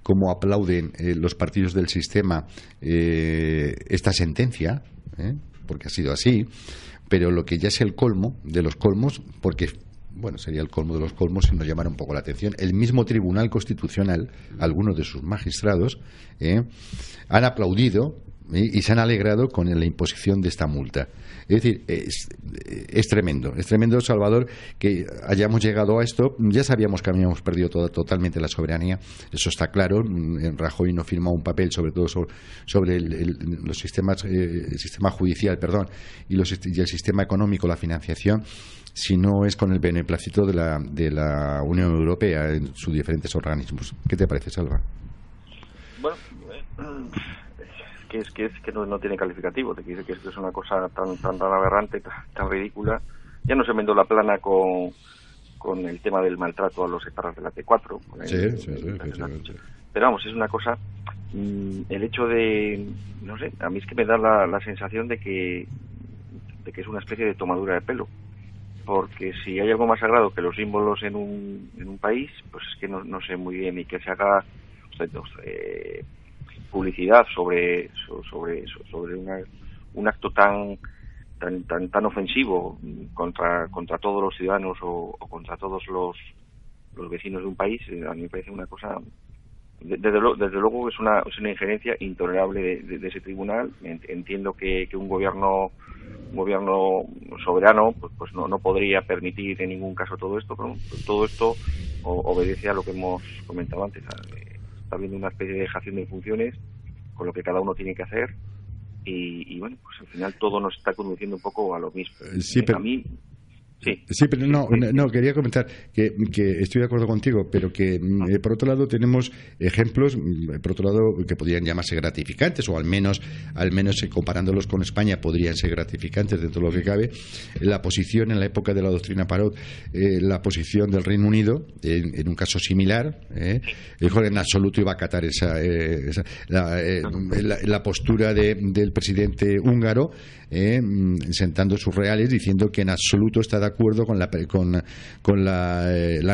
cómo aplauden los partidos del sistema esta sentencia, porque ha sido así, pero lo que ya es el colmo de los colmos, porque bueno, sería el colmo de los colmos si nos llamara un poco la atención. El mismo Tribunal Constitucional, algunos de sus magistrados, han aplaudido y se han alegrado con la imposición de esta multa. Es decir, es tremendo, Salvador, que hayamos llegado a esto. Ya sabíamos que habíamos perdido totalmente la soberanía, eso está claro. Rajoy no firma un papel, sobre todo sobre los sistemas, el sistema judicial, y el sistema económico, la financiación, si no es con el beneplácito de la Unión Europea en sus diferentes organismos. ¿Qué te parece, Salva? Bueno, es que no tiene calificativo. Te dice que es una cosa tan aberrante, tan ridícula. Ya nos enmendó la plana con el tema del maltrato a los etarras de la T4. Sí. Pero vamos, es una cosa. El hecho de, no sé, a mí es que me da la sensación de que es una especie de tomadura de pelo. Porque si hay algo más sagrado que los símbolos en un país, pues es que no sé muy bien, y que se haga publicidad sobre un acto tan ofensivo contra todos los ciudadanos o contra todos los vecinos de un país. A mí me parece una cosa, desde luego es una injerencia intolerable de ese tribunal. Entiendo que un gobierno soberano pues no podría permitir en ningún caso todo esto, pero todo esto obedece a lo que hemos comentado antes. Está habiendo una especie de dejación de funciones con lo que cada uno tiene que hacer y bueno, pues al final todo nos está conduciendo un poco a lo mismo. Sí, pero... A mí, Sí, pero no, quería comentar que estoy de acuerdo contigo, pero que por otro lado tenemos ejemplos, por otro lado, que podrían llamarse gratificantes, o al menos comparándolos con España podrían ser gratificantes dentro de lo que cabe. La posición en la época de la doctrina Parot, la posición del Reino Unido en un caso similar, en absoluto iba a acatar la postura del presidente húngaro, sentando sus reales, diciendo que en absoluto está de acuerdo con la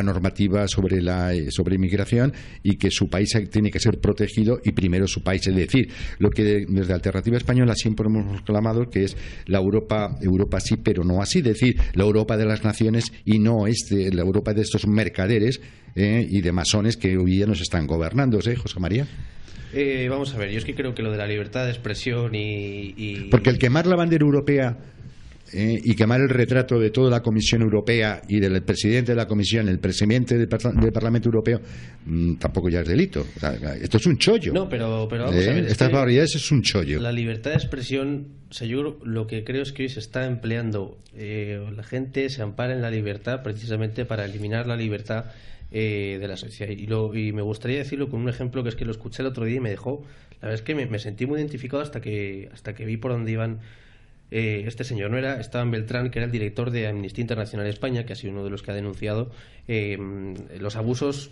normativa sobre inmigración y que su país tiene que ser protegido y primero su país. Es decir, lo que desde Alternativa Española siempre hemos clamado, que es la Europa sí, pero no así. Es decir, la Europa de las naciones y no la Europa de estos mercaderes y de masones que hoy día nos están gobernando, José María. Vamos a ver, yo es que creo que lo de la libertad de expresión y... Porque el quemar la bandera europea y quemar el retrato de toda la Comisión Europea y del presidente de la Comisión, el presidente del Parlamento Europeo, tampoco ya es delito. O sea, esto es un chollo. No, pero vamos a ver. Estas barbaridades es un chollo. La libertad de expresión, o sea, yo lo que creo es que hoy se está empleando, la gente se ampara en la libertad precisamente para eliminar la libertad de la sociedad. Y me gustaría decirlo con un ejemplo que es que lo escuché el otro día y me dejó, la verdad es que me sentí muy identificado hasta que vi por dónde iban. Este señor Esteban Beltrán, que era el director de Amnistía Internacional España, que ha sido uno de los que ha denunciado los abusos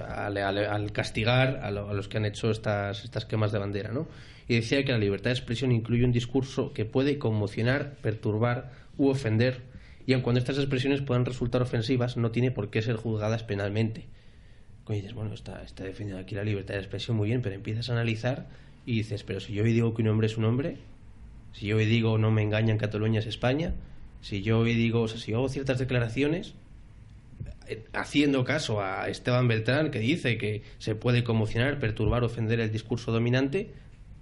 al castigar a los que han hecho estas quemas de bandera, ¿no? Y decía que la libertad de expresión incluye un discurso que puede conmocionar, perturbar u ofender, y aun cuando estas expresiones puedan resultar ofensivas, no tiene por qué ser juzgadas penalmente. Y dices, bueno, está defendiendo aquí la libertad de expresión muy bien, pero empiezas a analizar y dices, pero si yo hoy digo que un hombre es un hombre, si yo hoy digo no me engañan, Cataluña es España, si yo hoy digo, o sea, si yo hago ciertas declaraciones haciendo caso a Esteban Beltrán, que dice que se puede conmocionar, perturbar, ofender el discurso dominante,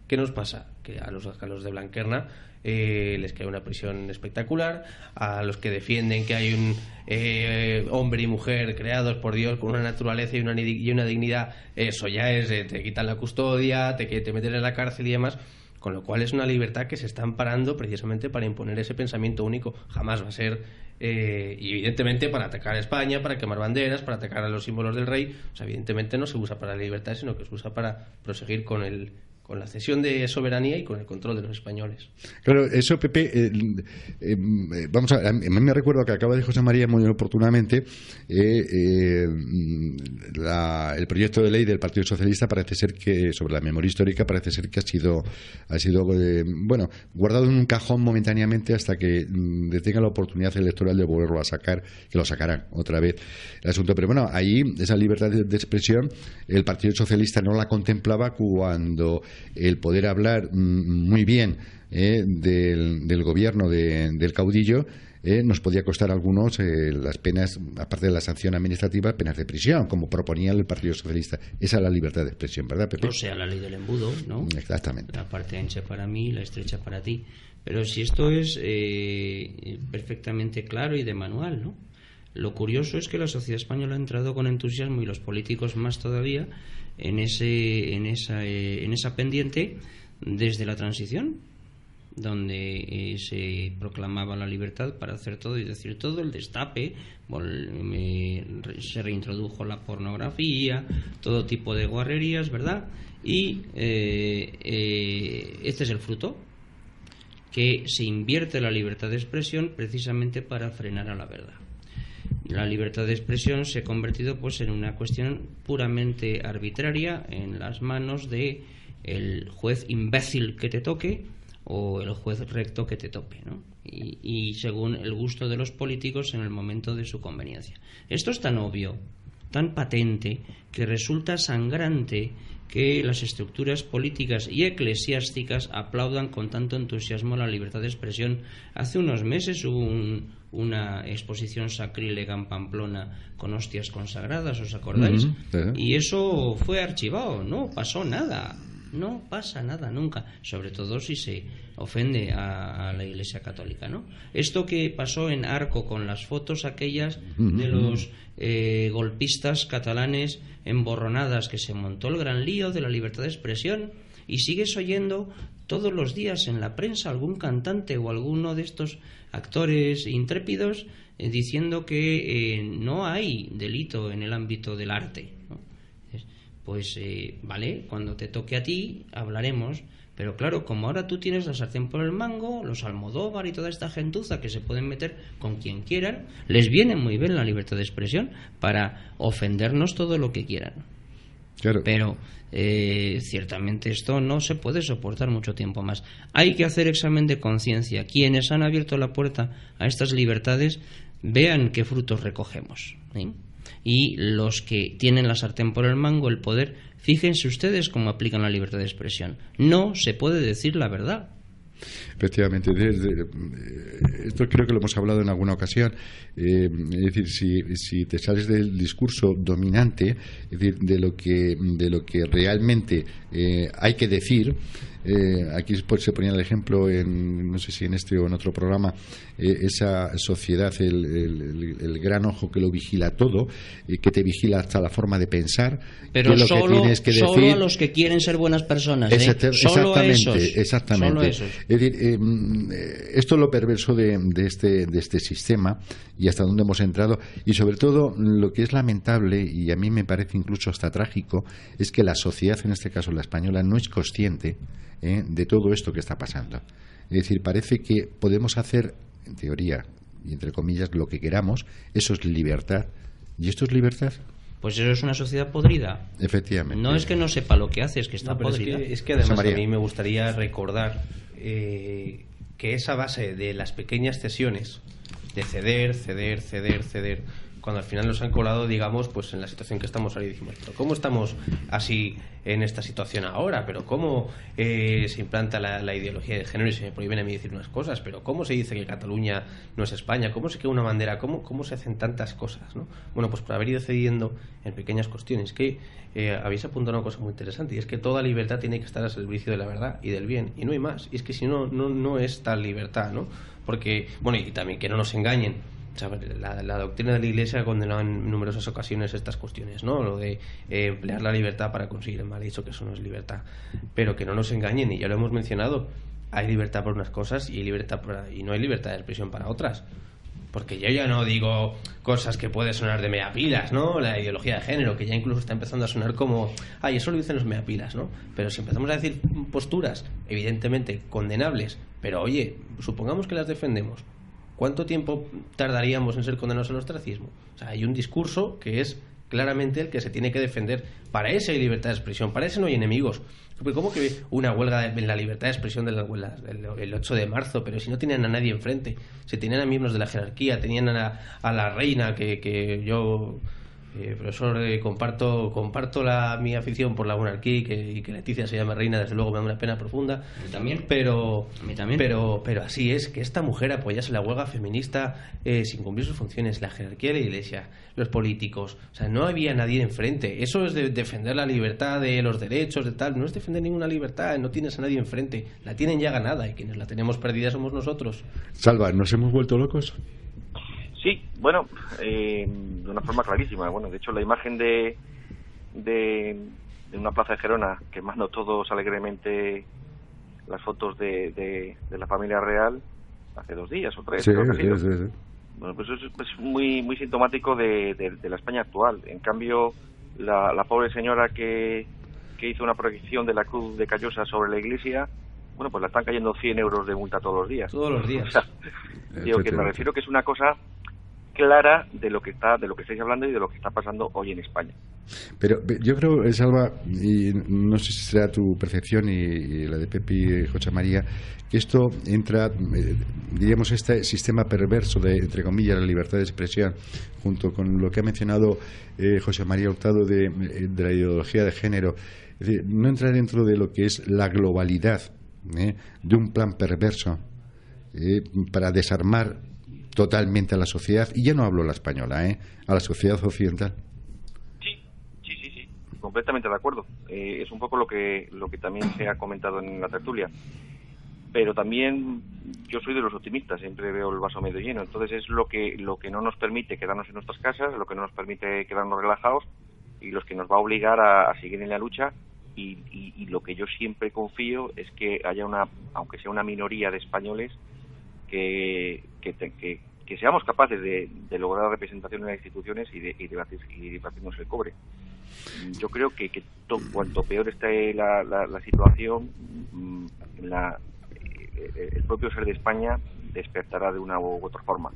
¿qué nos pasa? Que a los de Blanquerna les cae una prisión espectacular, a los que defienden que hay un hombre y mujer creados por Dios con una naturaleza y una dignidad, eso ya es, te quitan la custodia, te meten en la cárcel y demás. Con lo cual es una libertad que se está amparando precisamente para imponer ese pensamiento único. Jamás va a ser, y evidentemente para atacar a España, para quemar banderas, para atacar a los símbolos del rey. O sea, evidentemente no se usa para la libertad, sino que se usa para proseguir con la cesión de soberanía y con el control de los españoles. Claro, eso, Pepe, vamos a mí me recuerdo que acaba de José María muy oportunamente el proyecto de ley del Partido Socialista parece ser que, sobre la memoria histórica, parece ser que ha sido guardado en un cajón momentáneamente hasta que tenga la oportunidad electoral de volverlo a sacar, que lo sacarán otra vez el asunto. Pero bueno, ahí esa libertad de expresión el Partido Socialista no la contemplaba cuando el poder hablar muy bien del gobierno del caudillo nos podía costar a algunos las penas, aparte de la sanción administrativa, penas de prisión, como proponía el Partido Socialista. Esa es la libertad de expresión, ¿verdad, Pepe? O sea, la ley del embudo, ¿no? Exactamente. La parte ancha para mí, la estrecha para ti. Pero si esto es perfectamente claro y de manual, ¿no? Lo curioso es que la sociedad española ha entrado con entusiasmo, y los políticos más todavía, en esa pendiente desde la transición, donde se proclamaba la libertad para hacer todo y decir todo, el destape, se reintrodujo la pornografía, todo tipo de guarrerías, ¿verdad? Y este es el fruto, que se invierte la libertad de expresión precisamente para frenar a la verdad. La libertad de expresión se ha convertido pues en una cuestión puramente arbitraria en las manos de el juez imbécil que te toque o el juez recto que te tope, ¿no? Y según el gusto de los políticos en el momento de su conveniencia. Esto es tan obvio, tan patente, que resulta sangrante que las estructuras políticas y eclesiásticas aplaudan con tanto entusiasmo la libertad de expresión. Hace unos meses hubo una exposición sacrílega en Pamplona con hostias consagradas, ¿os acordáis? Y eso fue archivado, no pasó nada. No pasa nada nunca, sobre todo si se ofende a la Iglesia Católica, ¿no? Esto que pasó en Arco con las fotos aquellas de los golpistas catalanes emborronadas, que se montó el gran lío de la libertad de expresión, y sigues oyendo todos los días en la prensa algún cantante o alguno de estos actores intrépidos diciendo que no hay delito en el ámbito del arte, ¿no? Pues vale, cuando te toque a ti hablaremos, pero claro, como ahora tú tienes la sartén por el mango, los Almodóvar y toda esta gentuza que se pueden meter con quien quieran, les viene muy bien la libertad de expresión para ofendernos todo lo que quieran. Claro. Pero ciertamente esto no se puede soportar mucho tiempo más. Hay que hacer examen de conciencia. Quienes han abierto la puerta a estas libertades, vean qué frutos recogemos, ¿sí? Y los que tienen la sartén por el mango, el poder, fíjense ustedes cómo aplican la libertad de expresión. No se puede decir la verdad. Efectivamente, esto creo que lo hemos hablado en alguna ocasión. Es decir, si te sales del discurso dominante, es decir, de lo que realmente hay que decir, aquí pues, se ponía el ejemplo, no sé si en este o en otro programa, esa sociedad, el gran ojo que lo vigila todo, que te vigila hasta la forma de pensar, pero lo solo, que tienes que decir. Solo a los que quieren ser buenas personas, solo a esos. Exactamente. Solo esos. Es decir, esto es lo perverso de este sistema y hasta dónde hemos entrado, y sobre todo lo que es lamentable, y a mí me parece incluso hasta trágico, es que la sociedad, en este caso la española, no es consciente de todo esto que está pasando. Es decir, parece que podemos hacer, en teoría y entre comillas, lo que queramos. Eso es libertad. ¿Y esto es libertad? Pues eso es una sociedad podrida. Efectivamente. No es que no sepa lo que hace, es que está podrida. Es que además a mí me gustaría recordar que esa base de las pequeñas cesiones, de ceder, cuando al final nos han colado, digamos, pues en la situación que estamos ahora, y decimos, pero ¿cómo estamos así en esta situación ahora? ¿Pero cómo se implanta la ideología de género y se me prohíben a mí decir unas cosas? ¿Pero cómo se dice que Cataluña no es España? ¿Cómo se queda una bandera? ¿Cómo se hacen tantas cosas, ¿no? Bueno, pues por haber ido cediendo en pequeñas cuestiones. Que habéis apuntado una cosa muy interesante, y es que toda libertad tiene que estar al servicio de la verdad y del bien, y no hay más. Y es que si no es tal libertad, ¿no? Porque, bueno, y también que no nos engañen. O sea, la doctrina de la Iglesia ha condenado en numerosas ocasiones estas cuestiones, ¿no? Lo de emplear la libertad para conseguir el mal. He dicho que eso no es libertad. Pero que no nos engañen, y ya lo hemos mencionado, hay libertad para unas cosas y no hay libertad de expresión para otras. Porque yo ya no digo cosas que puede sonar de meapilas, ¿no? La ideología de género, que ya incluso está empezando a sonar como, ay, eso lo dicen los meapilas, ¿no? Pero si empezamos a decir posturas evidentemente condenables, pero oye, supongamos que las defendemos, ¿cuánto tiempo tardaríamos en ser condenados al ostracismo? O sea, hay un discurso que es claramente el que se tiene que defender. Para ese hay libertad de expresión, para ese no hay enemigos. ¿Cómo que una huelga en la libertad de expresión el 8 de marzo? Pero si no tienen a nadie enfrente, si tenían a miembros de la jerarquía, tenían a la reina, que yo... profesor, comparto mi afición por la monarquía, y que Leticia se llame reina, desde luego me da una pena profunda. ¿A mí también? Pero así es, que esta mujer apoyase la huelga feminista sin cumplir sus funciones, la jerarquía de la Iglesia, los políticos, o sea, no había nadie enfrente. Eso es de defender la libertad, de los derechos, de tal. No es defender ninguna libertad, no tienes a nadie enfrente, la tienen ya ganada, y quienes la tenemos perdida somos nosotros. Salva, ¿nos hemos vuelto locos? Sí, bueno, de una forma clarísima. Bueno, de hecho, la imagen de una plaza de Gerona, quemando todos alegremente las fotos de la familia real, hace 2 días o 3. Sí, creo que ha sido. sí. Bueno, pues eso es muy sintomático de la España actual. En cambio, la pobre señora que hizo una proyección de la cruz de Callosa sobre la iglesia, bueno, pues la están cayendo 100 euros de multa todos los días. Todos los días. O sea, digo que me refiero que es una cosa clara de lo que estáis hablando y de lo que está pasando hoy en España. Pero yo creo, Salva, y no sé si será tu percepción y la de Pepe y José María, que esto entra, diríamos, este sistema perverso de, entre comillas, la libertad de expresión, junto con lo que ha mencionado José María Hurtado de la ideología de género. Es decir, no entra dentro de lo que es la globalidad de un plan perverso para desarmar totalmente a la sociedad, y ya no hablo a la española, a la sociedad occidental. Sí, completamente de acuerdo. Es un poco lo que también se ha comentado en la tertulia, pero también yo soy de los optimistas, siempre veo el vaso medio lleno. Entonces es lo que no nos permite quedarnos en nuestras casas, lo que no nos permite quedarnos relajados, y los que nos va a obligar a seguir en la lucha. Y lo que yo siempre confío es que haya aunque sea una minoría de españoles, que seamos capaces de lograr representación en las instituciones y de batirnos el cobre. Yo creo que cuanto peor esté la situación, el propio ser de España despertará de una u otra forma.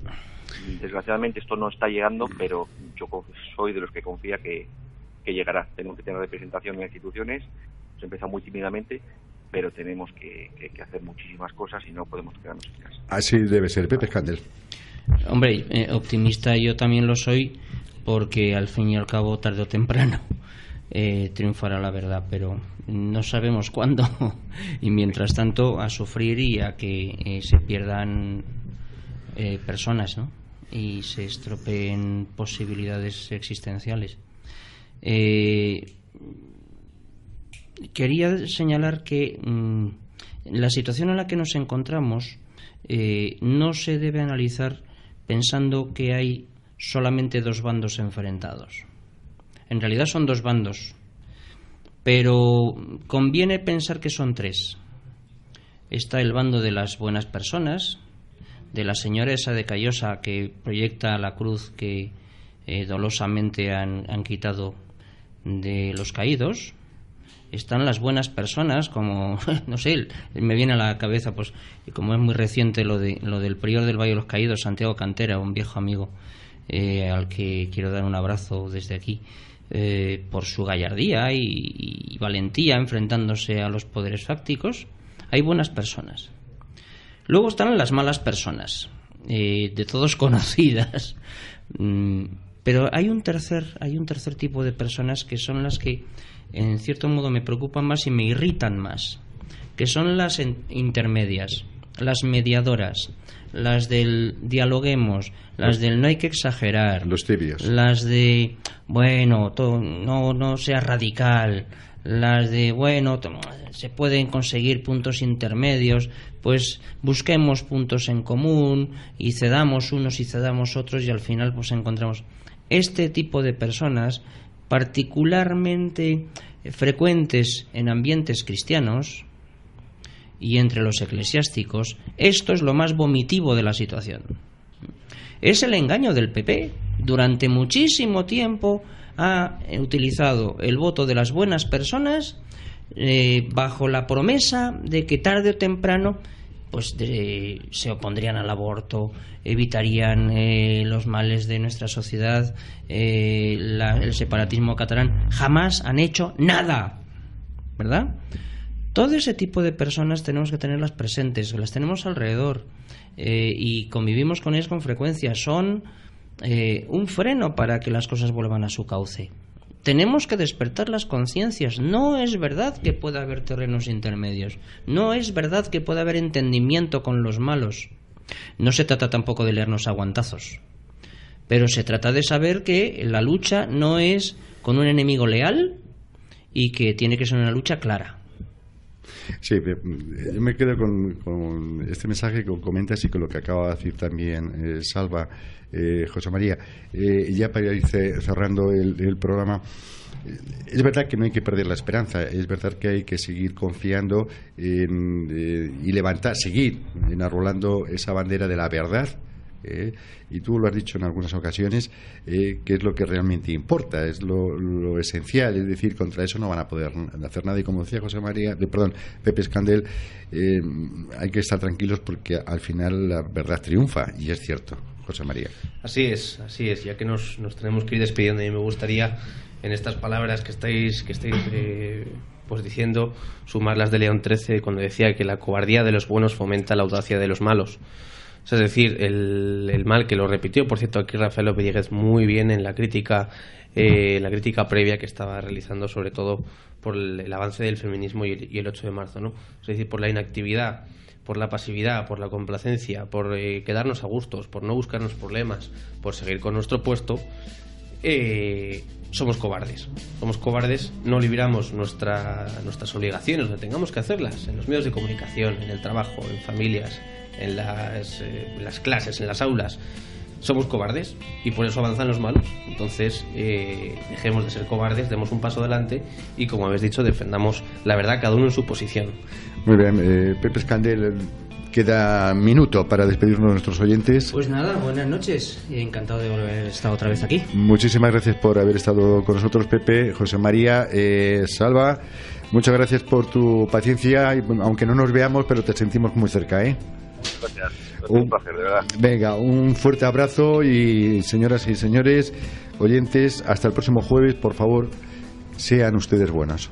Desgraciadamente esto no está llegando, pero yo soy de los que confía que llegará. Tenemos que tener representación en las instituciones. Se empieza muy tímidamente, pero tenemos que hacer muchísimas cosas y no podemos quedarnos en casa. Así debe ser. Pepe Scandel. Hombre, optimista yo también lo soy, porque al fin y al cabo, tarde o temprano, triunfará la verdad, pero no sabemos cuándo. Y mientras tanto, a sufrir y a que se pierdan personas, ¿no? Y se estropeen posibilidades existenciales. quería señalar que la situación en la que nos encontramos no se debe analizar pensando que hay solamente dos bandos enfrentados. En realidad son dos bandos, pero conviene pensar que son tres. Está el bando de las buenas personas, de la señora esa de Callosa que proyecta la cruz que dolosamente han quitado de los caídos. Están las buenas personas, como, no sé, me viene a la cabeza, pues, como es muy reciente lo del prior del Valle de los Caídos, Santiago Cantera, un viejo amigo al que quiero dar un abrazo desde aquí, por su gallardía y valentía enfrentándose a los poderes fácticos. Hay buenas personas. Luego están las malas personas, de todos conocidas, pero hay un tercer tipo de personas que son las que en cierto modo me preocupan más y me irritan más, que son las intermedias, las mediadoras, las del dialoguemos, las del no hay que exagerar, los tibios, las de bueno, no sea radical, las de bueno, se pueden conseguir puntos intermedios, pues busquemos puntos en común y cedamos unos y cedamos otros y al final pues encontramos este tipo de personas particularmente frecuentes en ambientes cristianos y entre los eclesiásticos. Esto es lo más vomitivo de la situación. Es el engaño del PP. Durante muchísimo tiempo ha utilizado el voto de las buenas personas bajo la promesa de que tarde o temprano pues se opondrían al aborto, evitarían los males de nuestra sociedad, el separatismo catalán. Jamás han hecho nada, ¿verdad? Todo ese tipo de personas tenemos que tenerlas presentes, las tenemos alrededor y convivimos con ellas con frecuencia. Son un freno para que las cosas vuelvan a su cauce. Tenemos que despertar las conciencias. No es verdad que pueda haber terrenos intermedios. No es verdad que pueda haber entendimiento con los malos. No se trata tampoco de leernos a guantazos. Pero se trata de saber que la lucha no es con un enemigo leal y que tiene que ser una lucha clara. Sí, yo me quedo con este mensaje que comentas y con lo que acaba de decir también Salva, José María. Ya para ir cerrando el programa, es verdad que no hay que perder la esperanza, es verdad que hay que seguir confiando y seguir enarbolando esa bandera de la verdad. Y tú lo has dicho en algunas ocasiones, que es lo que realmente importa, es lo esencial, es decir, contra eso no van a poder hacer nada. Y como decía Pepe Escandel, hay que estar tranquilos porque al final la verdad triunfa, y es cierto, José María. Así es, ya que nos tenemos que ir despidiendo, y me gustaría en estas palabras que estáis pues diciendo, sumar las de León XIII cuando decía que la cobardía de los buenos fomenta la audacia de los malos. Es decir, el mal, que lo repitió, por cierto, aquí Rafael López Lleguez muy bien en la crítica previa que estaba realizando, sobre todo por el avance del feminismo y el 8 de marzo, ¿no? Es decir, por la inactividad, por la pasividad, por la complacencia, por quedarnos a gustos, por no buscarnos problemas, por seguir con nuestro puesto, somos cobardes. Somos cobardes, no libramos nuestras obligaciones, donde tengamos que hacerlas, en los medios de comunicación, en el trabajo, en familias, en las clases, en las aulas. Somos cobardes y por eso avanzan los malos. Entonces dejemos de ser cobardes, demos un paso adelante y, como habéis dicho, defendamos la verdad, cada uno en su posición. Muy bien, Pepe Escandel, queda minuto para despedirnos de nuestros oyentes. Pues nada, buenas noches, encantado de volver a estar otra vez aquí. Muchísimas gracias por haber estado con nosotros, Pepe. José María, Salva, muchas gracias por tu paciencia, aunque no nos veamos, pero te sentimos muy cerca, Gracias, un placer, de verdad. Venga, un fuerte abrazo y, señoras y señores oyentes, hasta el próximo jueves, por favor, sean ustedes buenos.